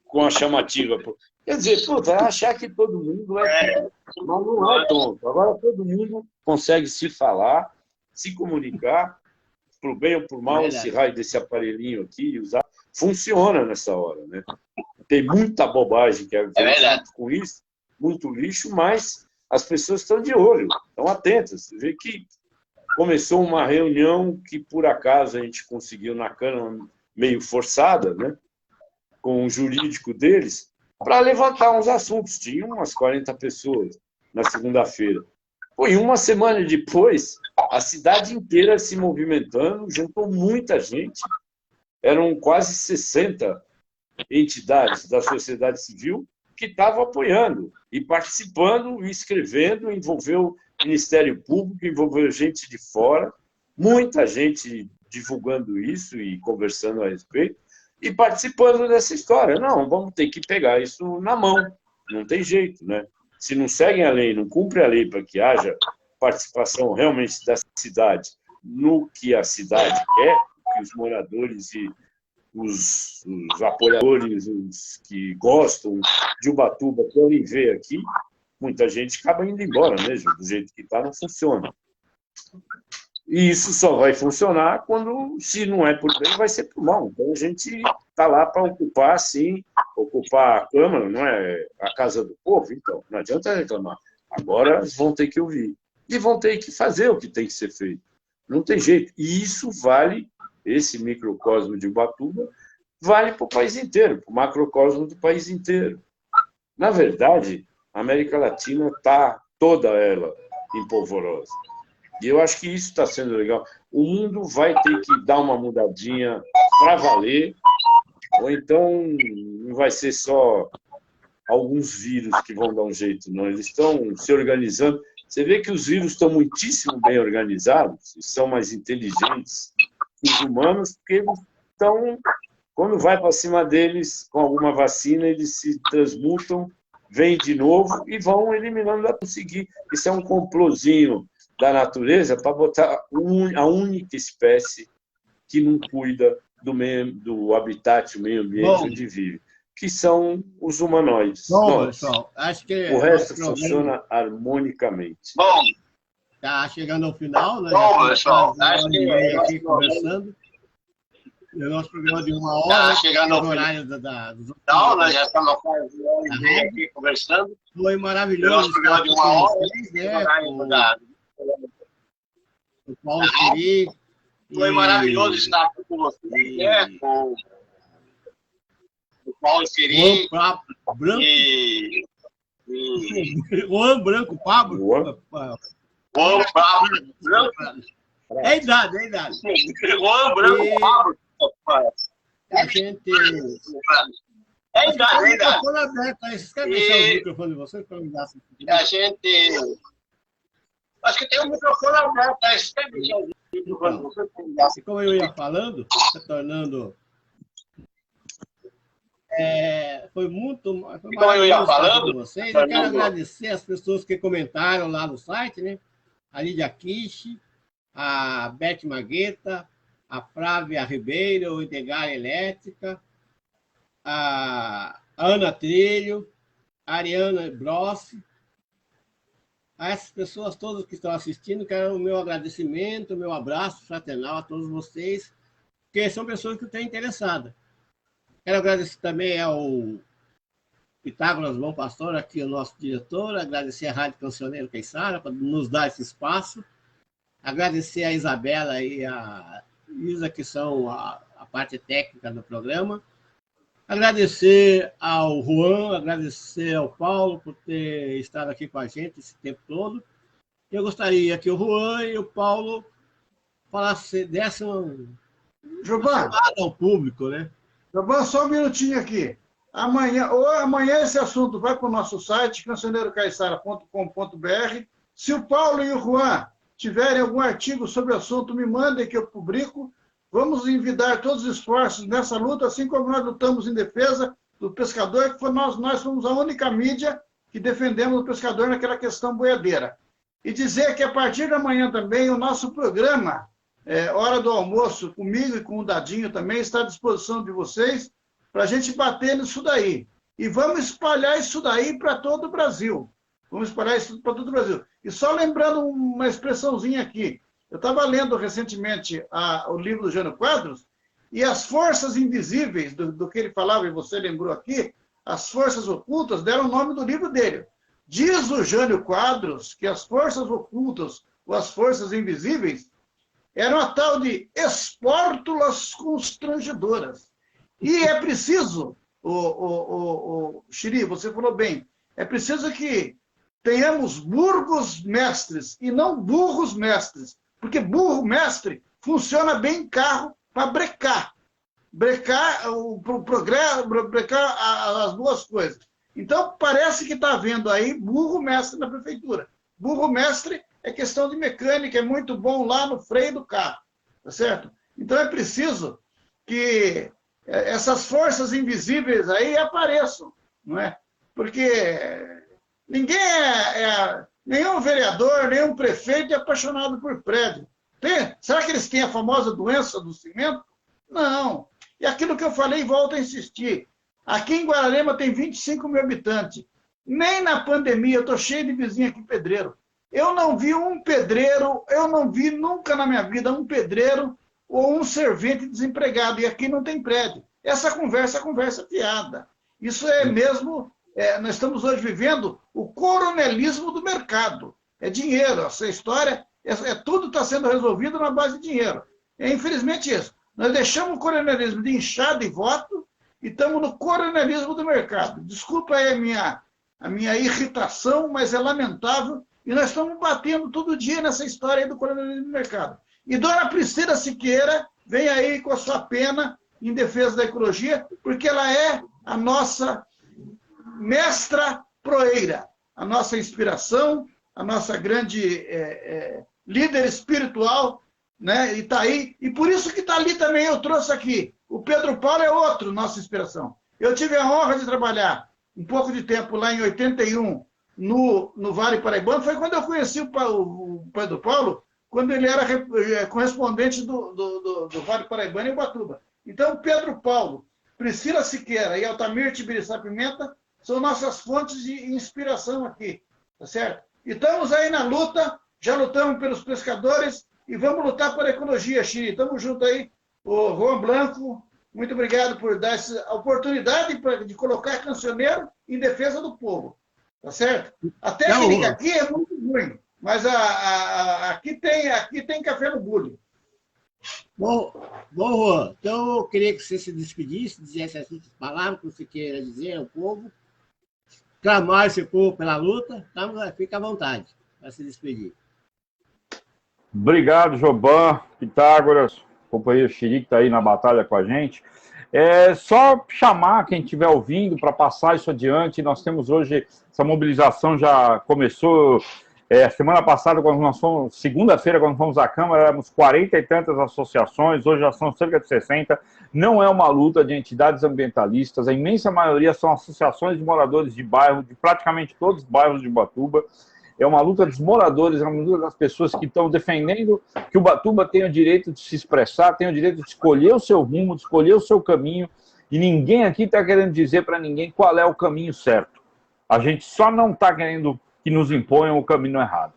com a chamativa. Quer dizer, puta, achar que todo mundo mas não é tonto. Agora todo mundo consegue se falar, se comunicar, por bem ou por mal, esse raio desse aparelhinho aqui, usar, funciona nessa hora, né? Tem muita bobagem que é verdade com isso, muito lixo, mas as pessoas estão de olho, estão atentas. Você vê que começou uma reunião que, por acaso, a gente conseguiu na Câmara, meio forçada, né? Com o jurídico deles, para levantar uns assuntos. Tinha umas 40 pessoas na segunda-feira. E uma semana depois, a cidade inteira se movimentando, juntou muita gente. Eram quase 60 entidades da sociedade civil que estavam apoiando e participando e escrevendo, envolveu o Ministério Público, envolveu gente de fora, muita gente divulgando isso e conversando a respeito, e participando dessa história. Não, vamos ter que pegar isso na mão, não tem jeito, né? Se não seguem a lei, não cumprem a lei para que haja participação realmente da cidade no que a cidade quer, que os moradores e os apoiadores, os que gostam de Ubatuba querem ver aqui, muita gente acaba indo embora mesmo, do jeito que está, não funciona. E isso só vai funcionar quando, se não é por bem, vai ser por mal. Então a gente está lá para ocupar, sim, ocupar a Câmara, não é a casa do povo, então não adianta reclamar. Agora vão ter que ouvir. E vão ter que fazer o que tem que ser feito. Não tem jeito. E isso vale, esse microcosmo de Ubatuba, vale para o país inteiro, para o macrocosmo do país inteiro. Na verdade, a América Latina está toda ela em polvorosa. E eu acho que isso está sendo legal. O mundo vai ter que dar uma mudadinha para valer, ou então não vai ser só alguns vírus que vão dar um jeito, não. Eles estão se organizando. Você vê que os vírus estão muitíssimo bem organizados, são mais inteligentes que os humanos, porque eles estão, quando vai para cima deles com alguma vacina, eles se transmutam, vêm de novo e vão eliminando a conseguir. Isso é um complozinho da natureza para botar a única espécie que não cuida do habitat, o meio ambiente onde vive, que são os humanoides. Bom, pessoal, acho que o resto funciona harmonicamente. Bom, está chegando ao final, né? Bom, pessoal, acho que aqui conversando. O nosso programa de 1 hora. Está chegando ao horário final. dos Não, nós já estamos aqui conversando. Foi maravilhoso. O nosso programa de 1 hora. O Paulo Siri. Foi maravilhoso estar aqui com vocês, né? Com o Paulo Siri. Branco. Juan Branco Pablo. Juan Pablo Branco. É idade, é idade. Juan Branco Pablo. A gente. É idade, é idade. Microfone aberto aí. Vocês querem deixar o microfone de vocês para me dar essa A gente. Acho que tem um microfone aberto aí. Vocês querem deixar o microfone de vocês para me dar. E como eu ia falando, se tornando. Foi Como eu ia falando, com vocês. Eu quero agradecer as pessoas que comentaram lá no site, né? A Lídia Kish, a Beth Magueta, a Flávia Ribeiro, o Integar Elétrica, a Ana Trilho, a Ariana Brossi. A essas pessoas todas que estão assistindo, quero o meu agradecimento, o meu abraço fraternal a todos vocês, porque são pessoas que estão interessadas. Quero agradecer também ao Pitágoras Bom Pastor, aqui o nosso diretor, agradecer à Rádio Cancioneiro Queixara por nos dar esse espaço, agradecer a Isabela e a Isa, que são a parte técnica do programa, agradecer ao Juan, agradecer ao Paulo por ter estado aqui com a gente esse tempo todo. Eu gostaria que o Juan e o Paulo dessem uma chamada ao público, né? Giovanni, só um minutinho aqui. Amanhã esse assunto vai para o nosso site, cancioneirocaiçara.com.br. Se o Paulo e o Juan tiverem algum artigo sobre o assunto, me mandem que eu publico. Vamos envidar todos os esforços nessa luta, assim como nós lutamos em defesa do pescador, que nós fomos a única mídia que defendemos o pescador naquela questão boiadeira. E dizer que a partir de amanhã também o nosso programa hora do almoço, comigo e com o Dadinho também, está à disposição de vocês para a gente bater nisso daí. E vamos espalhar isso daí para todo o Brasil. Vamos espalhar isso para todo o Brasil. E só lembrando uma expressãozinha aqui. Eu estava lendo recentemente o livro do Jânio Quadros, e as forças invisíveis do que ele falava, e você lembrou aqui, as forças ocultas, deram o nome do livro dele. Diz o Jânio Quadros que as forças ocultas, ou as forças invisíveis, eram a tal de espórtulas constrangedoras. E é preciso, Chiri, você falou bem, é preciso que tenhamos burgos mestres e não burros mestres, porque burro mestre funciona bem em carro para brecar o progresso, brecar as duas coisas. Então, parece que está havendo aí burro mestre na prefeitura. Burro mestre é questão de mecânica, é muito bom lá no freio do carro, tá certo? Então, é preciso que essas forças invisíveis aí apareçam, não é? Porque ninguém nenhum vereador, nenhum prefeito é apaixonado por prédio. Será que eles têm a famosa doença do cimento? Não. E aquilo que eu falei, volto a insistir. Aqui em Guararema tem 25 mil habitantes. Nem na pandemia, eu estou cheio de vizinho aqui pedreiro. Eu não vi um pedreiro, eu não vi nunca na minha vida um pedreiro ou um servente desempregado. E aqui não tem prédio. Essa conversa é conversa fiada. Isso é mesmo... nós estamos hoje vivendo o coronelismo do mercado. É dinheiro. Essa história, tudo está sendo resolvido na base de dinheiro. É infelizmente isso. Nós deixamos o coronelismo de inchada e voto e estamos no coronelismo do mercado. Desculpa aí a minha irritação, mas é lamentável. E nós estamos batendo todo dia nessa história aí do coronelismo do mercado. E dona Priscila Siqueira vem aí com a sua pena em defesa da ecologia, porque ela é a nossa mestra proeira, a nossa inspiração, a nossa grande líder espiritual, né? E está aí. E por isso que está ali também, eu trouxe aqui. O Pedro Paulo é outro, nossa inspiração. Eu tive a honra de trabalhar um pouco de tempo lá em 81 no Vale Paraibano. Foi quando eu conheci o Pedro Paulo, quando ele era correspondente do Vale Paraibano em Ubatuba. Então, Pedro Paulo, Priscila Siqueira e Altamir Tibiriçá Pimenta são nossas fontes de inspiração aqui, tá certo? E estamos aí na luta, já lutamos pelos pescadores e vamos lutar pela ecologia, Chiri. Estamos juntos aí. O Juan Blanco, muito obrigado por dar essa oportunidade de colocar cancioneiro em defesa do povo, tá certo? A técnica aqui é muito ruim, mas aqui tem café no bule. Bom, Juan, então eu queria que você se despedisse, dissesse as últimas palavras que você queira dizer ao povo, clamar esse povo pela luta, então fica à vontade para se despedir. Obrigado, Joban, Pitágoras, companheiro Chiri que está aí na batalha com a gente. Só chamar quem estiver ouvindo para passar isso adiante. Nós temos hoje, essa mobilização já começou semana passada, quando nós fomos, segunda-feira, quando fomos à Câmara, éramos 40 e tantas associações, hoje já são cerca de 60. Não é uma luta de entidades ambientalistas, a imensa maioria são associações de moradores de bairro, de praticamente todos os bairros de Ubatuba. É uma luta dos moradores, é uma luta das pessoas que estão defendendo que Ubatuba tenha o direito de se expressar, tenha o direito de escolher o seu rumo, de escolher o seu caminho, e ninguém aqui está querendo dizer para ninguém qual é o caminho certo. A gente só não está querendo que nos imponham o caminho errado.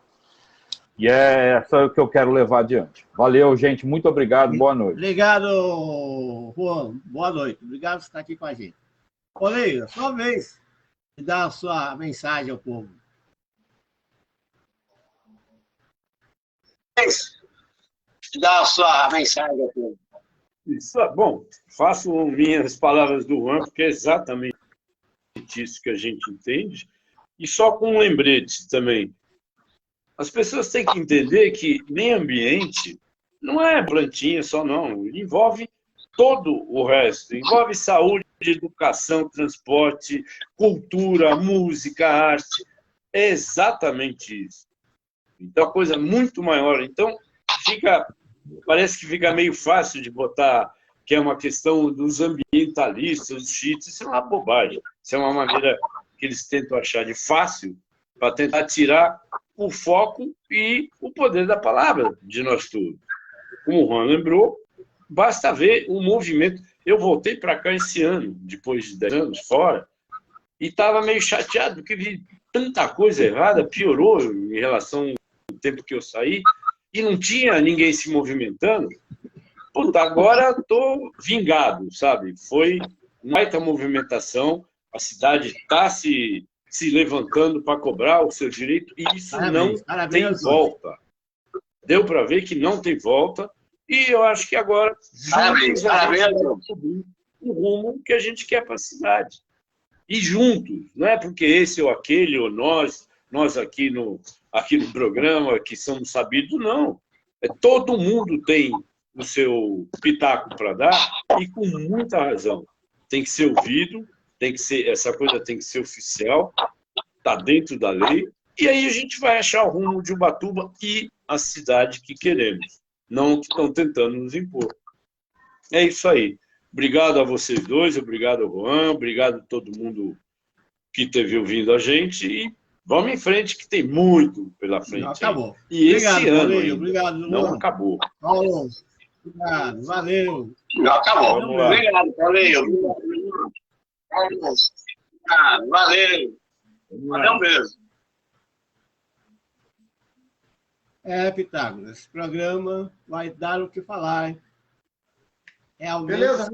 E é essa que eu quero levar adiante. Valeu, gente. Muito obrigado. Boa noite. Obrigado, Juan. Boa noite. Obrigado por estar aqui com a gente. Oleira, sua vez de dar a sua mensagem ao povo. Dar a sua mensagem ao povo. Bom, faço minhas palavras do Juan, porque é exatamente isso que a gente entende. E só com um lembrete também. As pessoas têm que entender que meio ambiente não é plantinha só, não. Envolve todo o resto. Envolve saúde, educação, transporte, cultura, música, arte. É exatamente isso. Então, a coisa é muito maior. Então, parece que fica meio fácil de botar que é uma questão dos ambientalistas, dos chiitas. Isso é uma bobagem. Isso é uma maneira que eles tentam achar de fácil para tentar tirar o foco e o poder da palavra de nós todos. como o Juan lembrou, basta ver o movimento. Eu voltei para cá esse ano, depois de 10 anos fora, e estava meio chateado, porque vi tanta coisa errada, piorou em relação ao tempo que eu saí, e não tinha ninguém se movimentando. Puta, agora estou vingado, sabe? Foi uma baita movimentação, a cidade está se levantando para cobrar o seu direito, e isso não tem volta. Deu para ver que não tem volta, e eu acho que agora juntos a gente vai subir o rumo que a gente quer para a cidade. E juntos, não é porque esse ou aquele, ou nós aqui no programa, que somos sabidos, não. Todo mundo tem o seu pitaco para dar, e com muita razão. Tem que ser ouvido, essa coisa tem que ser oficial, está dentro da lei, e aí a gente vai achar o rumo de Ubatuba e a cidade que queremos, não que estão tentando nos impor. É isso aí. Obrigado a vocês dois, obrigado ao Juan, obrigado a todo mundo que esteve ouvindo a gente, e vamos em frente, que tem muito pela frente. Não acabou. E obrigado, esse ano Paulinho, ainda obrigado, não acabou. Paulo, obrigado, valeu. Não acabou. Vamos lá. Obrigado, valeu. Valeu. Valeu mesmo. Pitágoras, esse programa vai dar o que falar, hein? Realmente. Beleza.